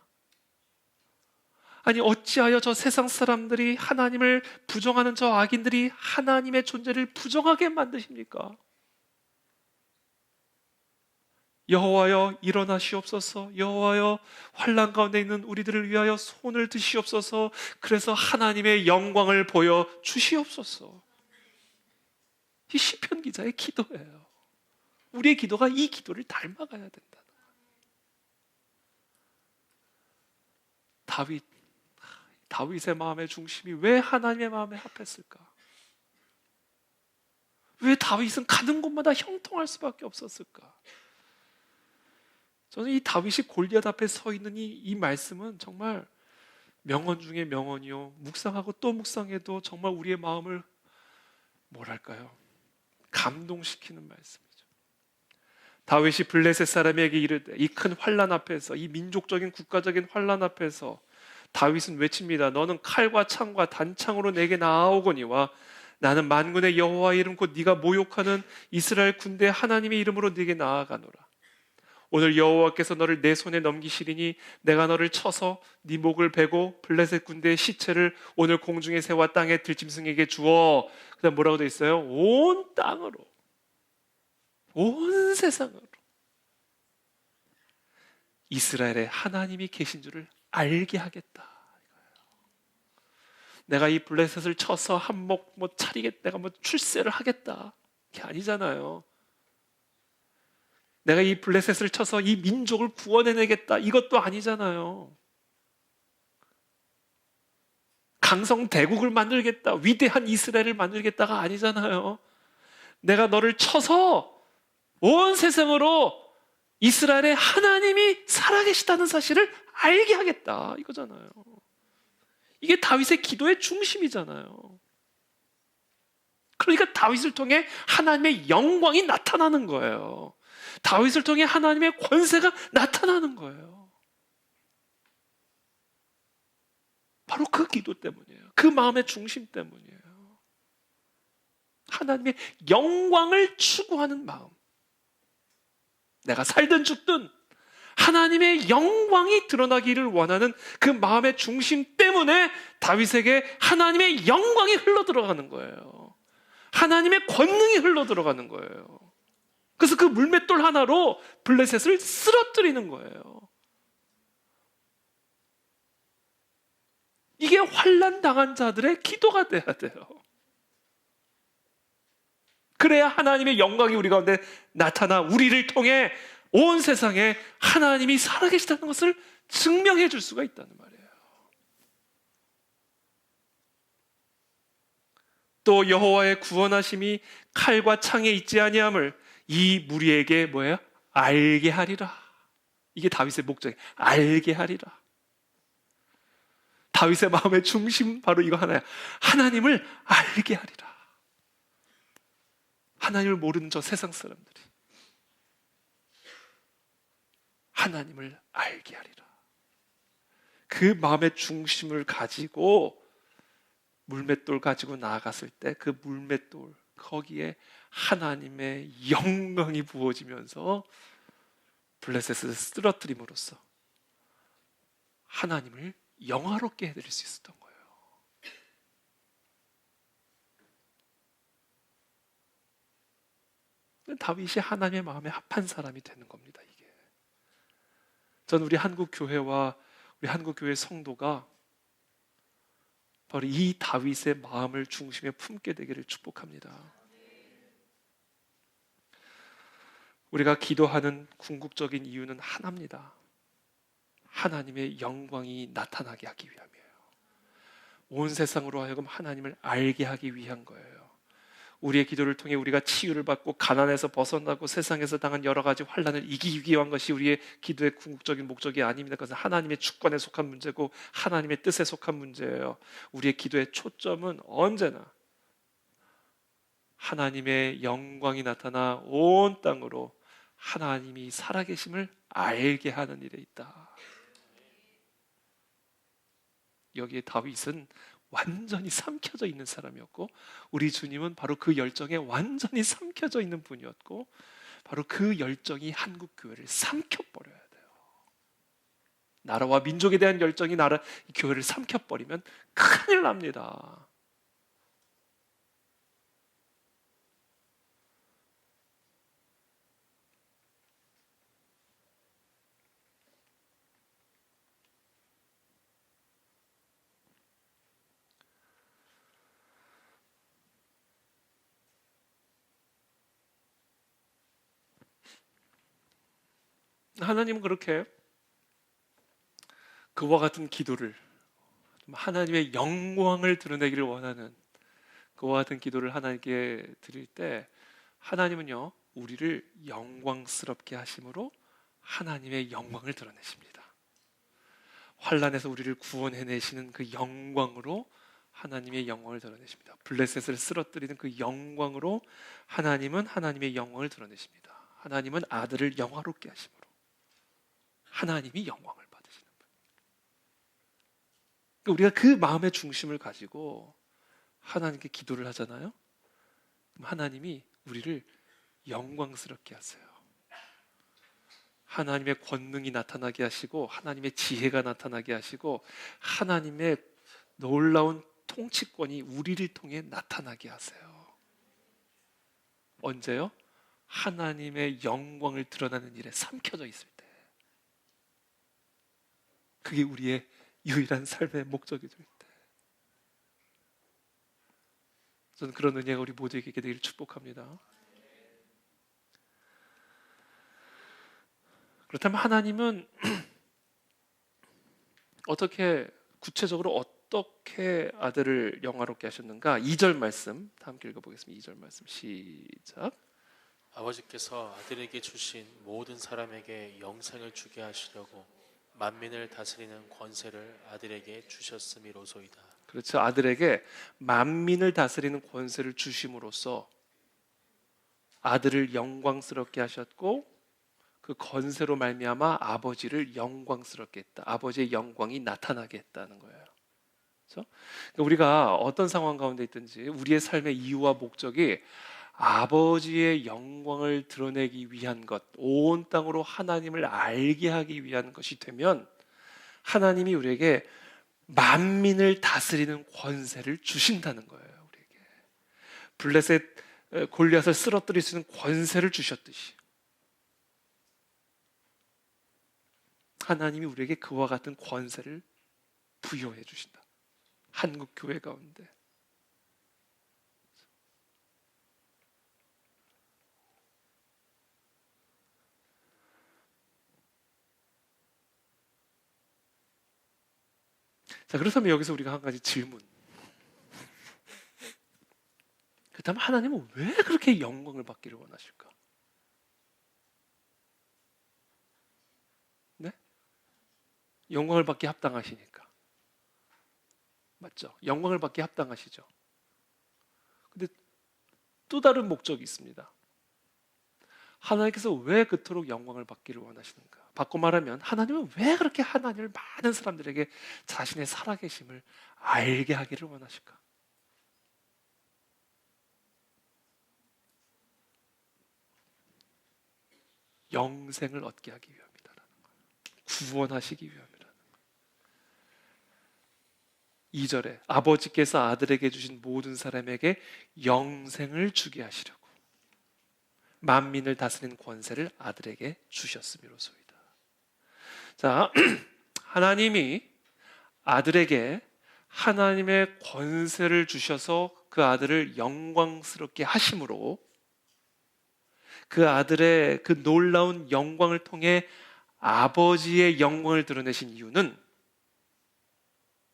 아니 어찌하여 저 세상 사람들이 하나님을 부정하는 저 악인들이 하나님의 존재를 부정하게 만드십니까? 여호와여 일어나시옵소서. 여호와여 환난 가운데 있는 우리들을 위하여 손을 드시옵소서. 그래서 하나님의 영광을 보여 주시옵소서. 이 시편 기자의 기도예요. 우리의 기도가 이 기도를 닮아가야 된다. 다윗의 마음의 중심이 왜 하나님의 마음에 합했을까? 왜 다윗은 가는 곳마다 형통할 수밖에 없었을까? 저는 이 다윗이 골리앗 앞에 서 있는 이 말씀은 정말 명언 중에 명언이요, 묵상하고 또 묵상해도 정말 우리의 마음을 뭐랄까요? 감동시키는 말씀이죠. 다윗이 블레셋 사람에게 이르되 이 큰 환난 앞에서, 이 민족적인 국가적인 환난 앞에서 다윗은 외칩니다. 너는 칼과 창과 단창으로 내게 나아오거니와 나는 만군의 여호와의 이름 곧 네가 모욕하는 이스라엘 군대 하나님의 이름으로 네게 나아가노라. 오늘 여호와께서 너를 내 손에 넘기시리니 내가 너를 쳐서 네 목을 베고 블레셋 군대의 시체를 오늘 공중의 새와 땅의 들짐승에게 주어. 그다음 뭐라고 돼 있어요? 온 땅으로, 온 세상으로 이스라엘의 하나님이 계신 줄을 알게 하겠다. 내가 이 블레셋을 쳐서 한몫 차리겠다, 내가 출세를 하겠다, 그게 아니잖아요. 내가 이 블레셋을 쳐서 이 민족을 구원해내겠다, 이것도 아니잖아요. 강성 대국을 만들겠다, 위대한 이스라엘을 만들겠다가 아니잖아요. 내가 너를 쳐서 온 세상으로 이스라엘의 하나님이 살아계시다는 사실을 알게 하겠다, 이거잖아요. 이게 다윗의 기도의 중심이잖아요. 그러니까 다윗을 통해 하나님의 영광이 나타나는 거예요. 다윗을 통해 하나님의 권세가 나타나는 거예요. 바로 그 기도 때문이에요. 그 마음의 중심 때문이에요. 하나님의 영광을 추구하는 마음. 내가 살든 죽든 하나님의 영광이 드러나기를 원하는 그 마음의 중심 때문에 다윗에게 하나님의 영광이 흘러들어가는 거예요. 하나님의 권능이 흘러들어가는 거예요. 그래서 그 물맷돌 하나로 블레셋을 쓰러뜨리는 거예요. 이게 환난 당한 자들의 기도가 돼야 돼요. 그래야 하나님의 영광이 우리 가운데 나타나 우리를 통해 온 세상에 하나님이 살아계시다는 것을 증명해 줄 수가 있다는 말이에요. 또 여호와의 구원하심이 칼과 창에 있지 아니함을 이 무리에게 뭐예요? 알게 하리라. 이게 다윗의 목적이에요. 알게 하리라. 다윗의 마음의 중심 바로 이거 하나야. 하나님을 알게 하리라. 하나님을 모르는 저 세상 사람들이 하나님을 알게 하리라. 그 마음의 중심을 가지고 물맷돌 가지고 나아갔을 때 그 물맷돌 거기에 하나님의 영광이 부어지면서 블레셋을 쓰러뜨림으로써 하나님을 영화롭게 해드릴 수 있었던 거예요. 다윗이 하나님의 마음에 합한 사람이 되는 겁니다. 이게 전 우리 한국 교회와 우리 한국 교회 성도가 바로 이 다윗의 마음을 중심에 품게 되기를 축복합니다. 우리가 기도하는 궁극적인 이유는 하나입니다. 하나님의 영광이 나타나게 하기 위함이에요. 온 세상으로 하여금 하나님을 알게 하기 위한 거예요. 우리의 기도를 통해 우리가 치유를 받고 가난에서 벗어나고 세상에서 당한 여러 가지 환난을 이기기 위한 것이 우리의 기도의 궁극적인 목적이 아닙니다. 그것은 하나님의 주권에 속한 문제고 하나님의 뜻에 속한 문제예요. 우리의 기도의 초점은 언제나 하나님의 영광이 나타나 온 땅으로 하나님이 살아계심을 알게 하는 일에 있다. 여기에 다윗은 완전히 삼켜져 있는 사람이었고 우리 주님은 바로 그 열정에 완전히 삼켜져 있는 분이었고 바로 그 열정이 한국 교회를 삼켜버려야 돼요. 나라와 민족에 대한 열정이 교회를 삼켜버리면 큰일 납니다. 하나님은 그렇게 그와 같은 기도를 하나님의 영광을 드러내기를 원하는 그와 같은 기도를 하나님께 드릴 때 하나님은요 우리를 영광스럽게 하심으로 하나님의 영광을 드러내십니다. 환난에서 우리를 구원해내시는 그 영광으로 하나님의 영광을 드러내십니다. 블레셋을 쓰러뜨리는 그 영광으로 하나님은 하나님의 영광을 드러내십니다. 하나님은 아들을 영화롭게 하심으로 하나님이 영광을 받으시는 거예요. 우리가 그 마음의 중심을 가지고 하나님께 기도를 하잖아요. 그럼 하나님이 우리를 영광스럽게 하세요. 하나님의 권능이 나타나게 하시고 하나님의 지혜가 나타나게 하시고 하나님의 놀라운 통치권이 우리를 통해 나타나게 하세요. 언제요? 하나님의 영광을 드러나는 일에 삼켜져 있을 때. 그게 우리의 유일한 삶의 목적이 될 때. 저는 그런 은혜가 우리 모두에게 있게 되기를 축복합니다. 그렇다면 하나님은 구체적으로 어떻게 아들을 영화롭게 하셨는가? 2절 말씀 다 함께 읽어보겠습니다. 2절 말씀 시작. 아버지께서 아들에게 주신 모든 사람에게 영생을 주게 하시려고 만민을 다스리는 권세를 아들에게 주셨음이로소이다. 그렇죠. 아들에게 만민을 다스리는 권세를 주심으로써 아들을 영광스럽게 하셨고 그 권세로 말미암아 아버지를 영광스럽게 했다. 아버지의 영광이 나타나게 했다는 거예요. 그렇죠? 그러니까 우리가 어떤 상황 가운데 있든지 우리의 삶의 이유와 목적이 아버지의 영광을 드러내기 위한 것, 온 땅으로 하나님을 알게 하기 위한 것이 되면 하나님이 우리에게 만민을 다스리는 권세를 주신다는 거예요. 우리에게 블레셋 골리앗을 쓰러뜨릴 수 있는 권세를 주셨듯이 하나님이 우리에게 그와 같은 권세를 부여해 주신다. 한국 교회 가운데. 자, 그렇다면 여기서 우리가 한 가지 질문. 그렇다면 하나님은 왜 그렇게 영광을 받기를 원하실까? 네? 영광을 받기 합당하시니까. 맞죠? 영광을 받기 합당하시죠. 근데 또 다른 목적이 있습니다. 하나님께서 왜 그토록 영광을 받기를 원하시는가? 바꿔 말하면 하나님은 왜 그렇게 하나님을 많은 사람들에게 자신의 살아계심을 알게 하기를 원하실까? 영생을 얻게 하기 위함이다라는 거예요. 구원하시기 위함이라는 거예요. 2절에 아버지께서 아들에게 주신 모든 사람에게 영생을 주게 하시려고 만민을 다스리는 권세를 아들에게 주셨음이로소이다. 자, 하나님이 아들에게 하나님의 권세를 주셔서 그 아들을 영광스럽게 하심으로 그 아들의 그 놀라운 영광을 통해 아버지의 영광을 드러내신 이유는,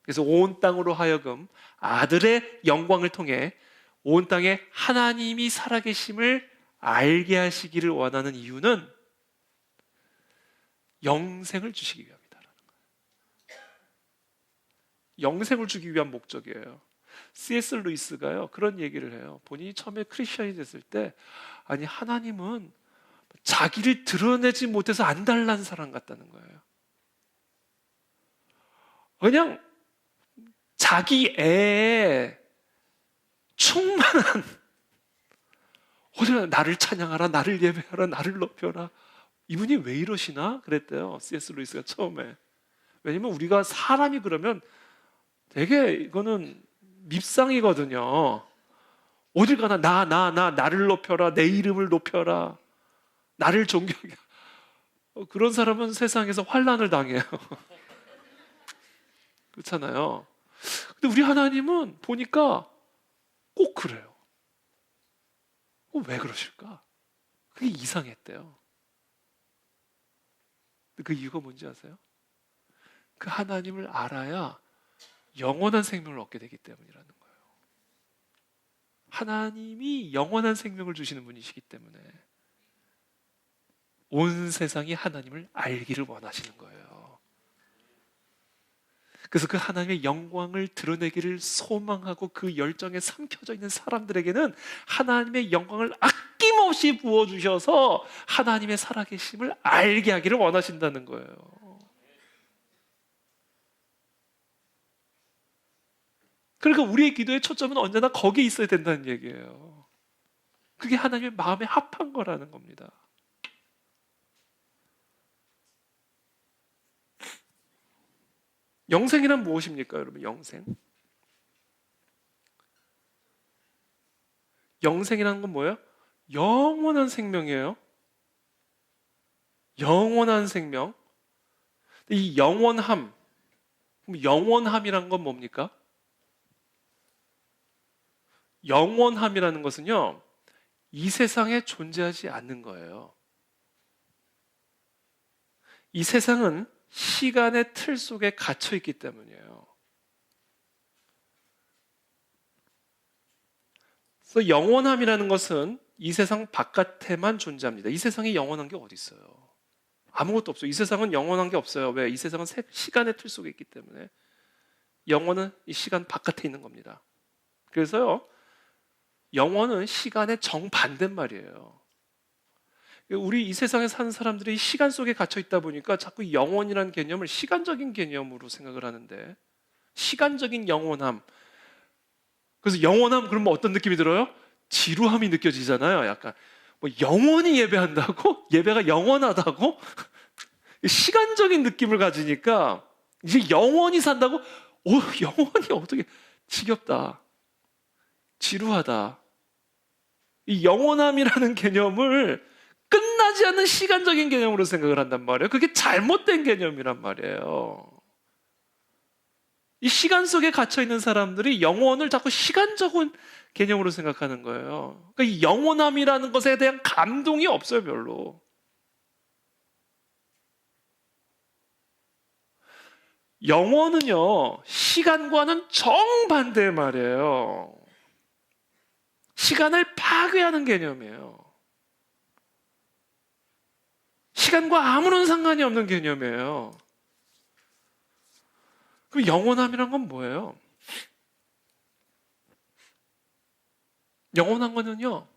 그래서 온 땅으로 하여금 아들의 영광을 통해 온 땅에 하나님이 살아계심을 알게 하시기를 원하는 이유는 영생을 주시기 위함이다라는 거예요. 영생을 주기 위한 목적이에요. C.S. 루이스가요 그런 얘기를 해요. 본인이 처음에 크리스천이 됐을 때, 아니 하나님은 자기를 드러내지 못해서 안달난 사람 같다는 거예요. 그냥 자기 애에 충만한, 어디나 나를 찬양하라, 나를 예배하라, 나를 높여라. 이분이 왜 이러시나 그랬대요, C.S. 루이스가 처음에. 왜냐면 우리가 사람이 그러면 되게 이거는 밉상이거든요. 어딜 가나 나를 높여라, 내 이름을 높여라, 나를 존경해. 그런 사람은 세상에서 환난을 당해요. 그렇잖아요. 근데 우리 하나님은 보니까 꼭 그래요. 왜 그러실까? 그게 이상했대요. 그 이유가 뭔지 아세요? 그 하나님을 알아야 영원한 생명을 얻게 되기 때문이라는 거예요. 하나님이 영원한 생명을 주시는 분이시기 때문에 온 세상이 하나님을 알기를 원하시는 거예요. 그래서 그 하나님의 영광을 드러내기를 소망하고 그 열정에 삼켜져 있는 사람들에게는 하나님의 영광을 아낌없이 부어주셔서 하나님의 살아계심을 알게 하기를 원하신다는 거예요. 그러니까 우리의 기도의 초점은 언제나 거기에 있어야 된다는 얘기예요. 그게 하나님의 마음에 합한 거라는 겁니다. 영생이란 무엇입니까, 여러분? 영생이라는 건 뭐예요? 영원한 생명이에요. 영원한 생명. 이 영원함이란 건 뭡니까? 영원함이라는 것은요, 이 세상에 존재하지 않는 거예요. 이 세상은 시간의 틀 속에 갇혀 있기 때문이에요. 그래서 영원함이라는 것은 이 세상 바깥에만 존재합니다. 이 세상에 영원한 게 어디 있어요? 아무것도 없어요. 이 세상은 영원한 게 없어요. 왜? 이 세상은 시간의 틀 속에 있기 때문에. 영원은 이 시간 바깥에 있는 겁니다. 그래서요, 영원은 시간의 정반대말이에요. 우리 이 세상에 사는 사람들이 시간 속에 갇혀 있다 보니까 자꾸 영원이라는 개념을 시간적인 개념으로 생각을 하는데, 시간적인 영원함. 그래서 영원함 그러면 어떤 느낌이 들어요? 지루함이 느껴지잖아요. 약간 뭐 영원히 예배한다고? 예배가 영원하다고? 시간적인 느낌을 가지니까 이제 영원히 산다고? 영원히 어떻게, 지겹다, 지루하다. 이 영원함이라는 개념을 끝나지 않는 시간적인 개념으로 생각을 한단 말이에요. 그게 잘못된 개념이란 말이에요. 이 시간 속에 갇혀 있는 사람들이 영원을 자꾸 시간적인 개념으로 생각하는 거예요. 그러니까 이 영원함이라는 것에 대한 감동이 없어요, 별로. 영원은요, 시간과는 정반대의 말이에요. 시간을 파괴하는 개념이에요. 시간과 아무런 상관이 없는 개념이에요. 그럼 영원함이란 건 뭐예요? 영원한 거는요,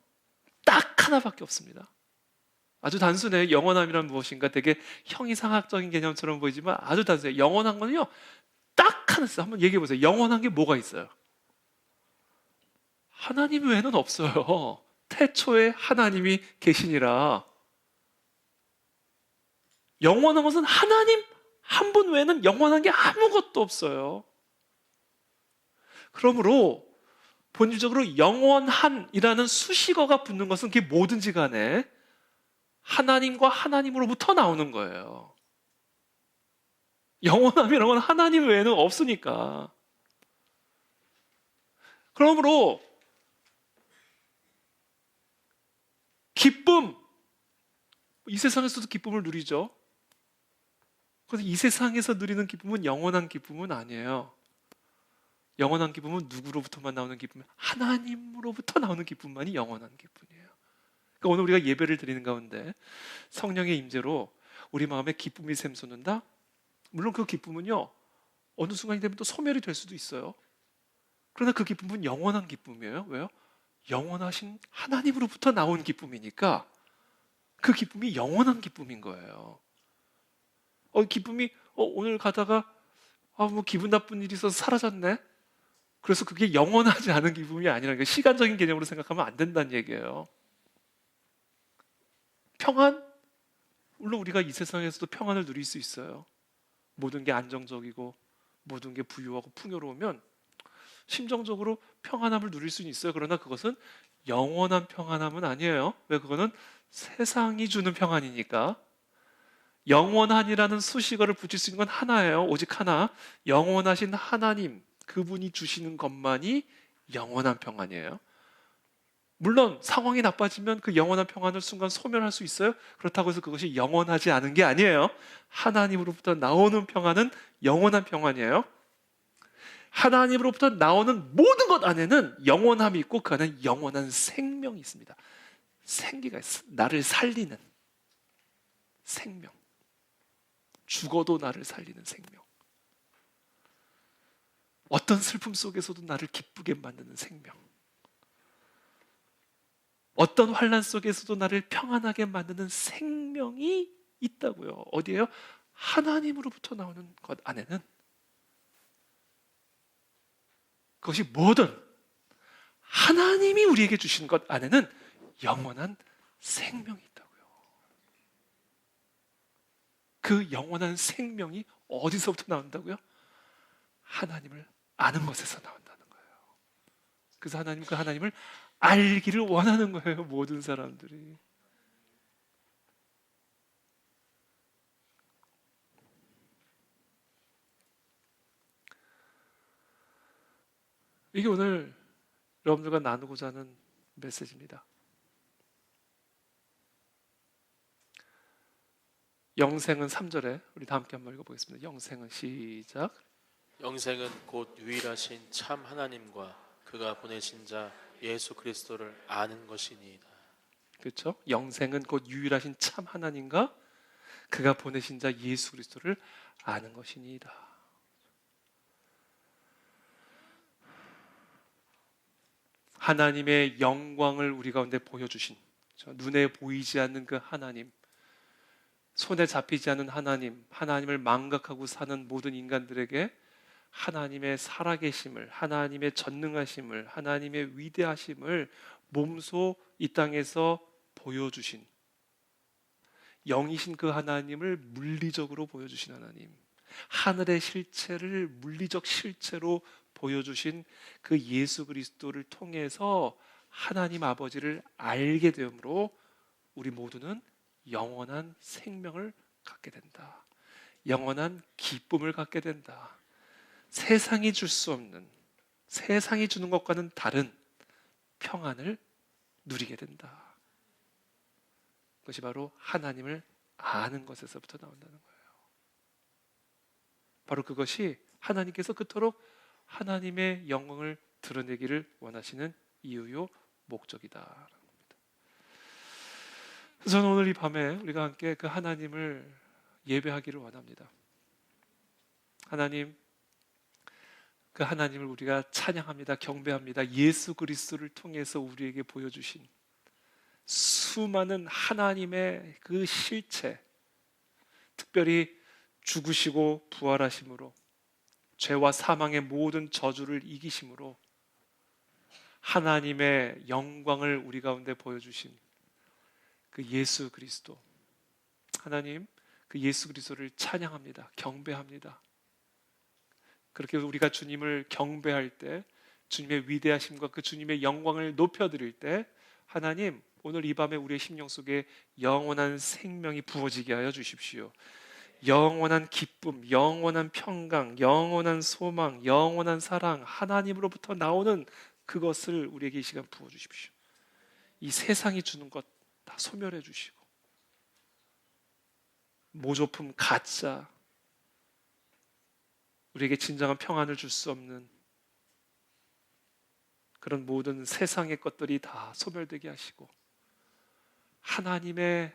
딱 하나밖에 없습니다. 아주 단순해. 영원함이란 무엇인가 되게 형이상학적인 개념처럼 보이지만 아주 단순해. 영원한 거는요, 딱 하나 있어요. 한번 얘기해 보세요. 영원한 게 뭐가 있어요? 하나님 외에는 없어요. 태초에 하나님이 계시니라. 영원한 것은 하나님 한 분 외에는 영원한 게 아무것도 없어요. 그러므로 본질적으로 영원한이라는 수식어가 붙는 것은 그게 뭐든지 간에 하나님과 하나님으로부터 나오는 거예요. 영원함이라는 건 하나님 외에는 없으니까. 그러므로 기쁨, 이 세상에서도 기쁨을 누리죠. 그래서 이 세상에서 누리는 기쁨은 영원한 기쁨은 아니에요. 영원한 기쁨은 누구로부터만 나오는 기쁨이에요? 하나님으로부터 나오는 기쁨만이 영원한 기쁨이에요. 그러니까 오늘 우리가 예배를 드리는 가운데 성령의 임재로 우리 마음에 기쁨이 샘솟는다? 물론 그 기쁨은요, 어느 순간이 되면 또 소멸이 될 수도 있어요. 그러나 그 기쁨은 영원한 기쁨이에요. 왜요? 영원하신 하나님으로부터 나온 기쁨이니까 그 기쁨이 영원한 기쁨인 거예요. 기쁨이 오늘 가다가 뭐 기분 나쁜 일이 있어서 사라졌네. 그래서 그게 영원하지 않은 기쁨이 아니라 시간적인 개념으로 생각하면 안 된다는 얘기예요. 평안? 물론 우리가 이 세상에서도 평안을 누릴 수 있어요. 모든 게 안정적이고 모든 게 부유하고 풍요로우면 심정적으로 평안함을 누릴 수는 있어요. 그러나 그것은 영원한 평안함은 아니에요. 왜? 그거는 세상이 주는 평안이니까. 영원한이라는 수식어를 붙일 수 있는 건 하나예요. 오직 하나. 영원하신 하나님, 그분이 주시는 것만이 영원한 평안이에요. 물론 상황이 나빠지면 그 영원한 평안을 순간 소멸할 수 있어요. 그렇다고 해서 그것이 영원하지 않은 게 아니에요. 하나님으로부터 나오는 평안은 영원한 평안이에요. 하나님으로부터 나오는 모든 것 안에는 영원함이 있고 그 안에 영원한 생명이 있습니다. 생기가 있어. 나를 살리는 생명. 죽어도 나를 살리는 생명. 어떤 슬픔 속에서도 나를 기쁘게 만드는 생명. 어떤 환난 속에서도 나를 평안하게 만드는 생명이 있다고요. 어디에요? 하나님으로부터 나오는 것 안에는 그것이 뭐든 하나님이 우리에게 주신 것 안에는 영원한 생명이 있다고요. 그 영원한 생명이 어디서부터 나온다고요? 하나님을 아는 것에서 나온다는 거예요. 그래서 하나님, 그 하나님을 알기를 원하는 거예요. 모든 사람들이. 이게 오늘 여러분들과 나누고자 하는 메시지입니다. 영생은 3절에 우리 다 함께 한번 읽어보겠습니다. 영생은 시작. 영생은 곧 유일하신 참 하나님과 그가 보내신 자 예수 그리스도를 아는 것이니이다. 그렇죠? 영생은 곧 유일하신 참 하나님과 그가 보내신 자 예수 그리스도를 아는 것이니이다. 하나님의 영광을 우리 가운데 보여주신, 눈에 보이지 않는 그 하나님, 손에 잡히지 않는 하나님, 하나님을 망각하고 사는 모든 인간들에게 하나님의 살아계심을, 하나님의 전능하심을, 하나님의 위대하심을 몸소 이 땅에서 보여주신, 영이신 그 하나님을 물리적으로 보여주신 하나님, 하늘의 실체를 물리적 실체로 보여주신 그 예수 그리스도를 통해서 하나님 아버지를 알게 되므로 우리 모두는 영원한 생명을 갖게 된다. 영원한 기쁨을 갖게 된다. 세상이 줄 수 없는, 세상이 주는 것과는 다른 평안을 누리게 된다. 그것이 바로 하나님을 아는 것에서부터 나온다는 거예요. 바로 그것이 하나님께서 그토록 하나님의 영광을 드러내기를 원하시는 이유요 목적이다. 저는 오늘 이 밤에 우리가 함께 그 하나님을 예배하기를 원합니다. 하나님, 그 하나님을 우리가 찬양합니다. 경배합니다. 예수 그리스도를 통해서 우리에게 보여주신 수많은 하나님의 그 실체, 특별히 죽으시고 부활하심으로 죄와 사망의 모든 저주를 이기심으로 하나님의 영광을 우리 가운데 보여주신 그 예수 그리스도, 하나님 그 예수 그리스도를 찬양합니다. 경배합니다. 그렇게 우리가 주님을 경배할 때, 주님의 위대하심과 그 주님의 영광을 높여드릴 때, 하나님 오늘 이 밤에 우리의 심령 속에 영원한 생명이 부어지게 하여 주십시오. 영원한 기쁨, 영원한 평강, 영원한 소망, 영원한 사랑, 하나님으로부터 나오는 그것을 우리에게 이 시간 부어주십시오. 이 세상이 주는 것 다 소멸해 주시고, 모조품 가짜, 우리에게 진정한 평안을 줄 수 없는 그런 모든 세상의 것들이 다 소멸되게 하시고, 하나님의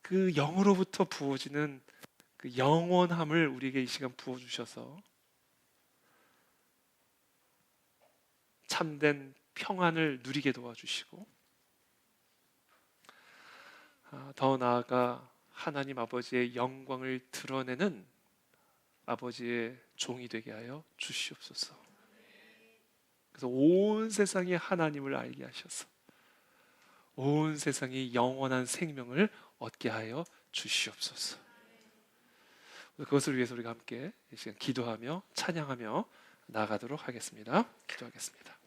그 영으로부터 부어지는 그 영원함을 우리에게 이 시간 부어주셔서 참된 평안을 누리게 도와주시고, 더 나아가 하나님 아버지의 영광을 드러내는 아버지의 종이 되게 하여 주시옵소서. 그래서 온 세상이 하나님을 알게 하셔서 온 세상이 영원한 생명을 얻게 하여 주시옵소서. 그것을 위해서 우리가 함께 이 시간 기도하며 찬양하며 나아가도록 하겠습니다. 기도하겠습니다.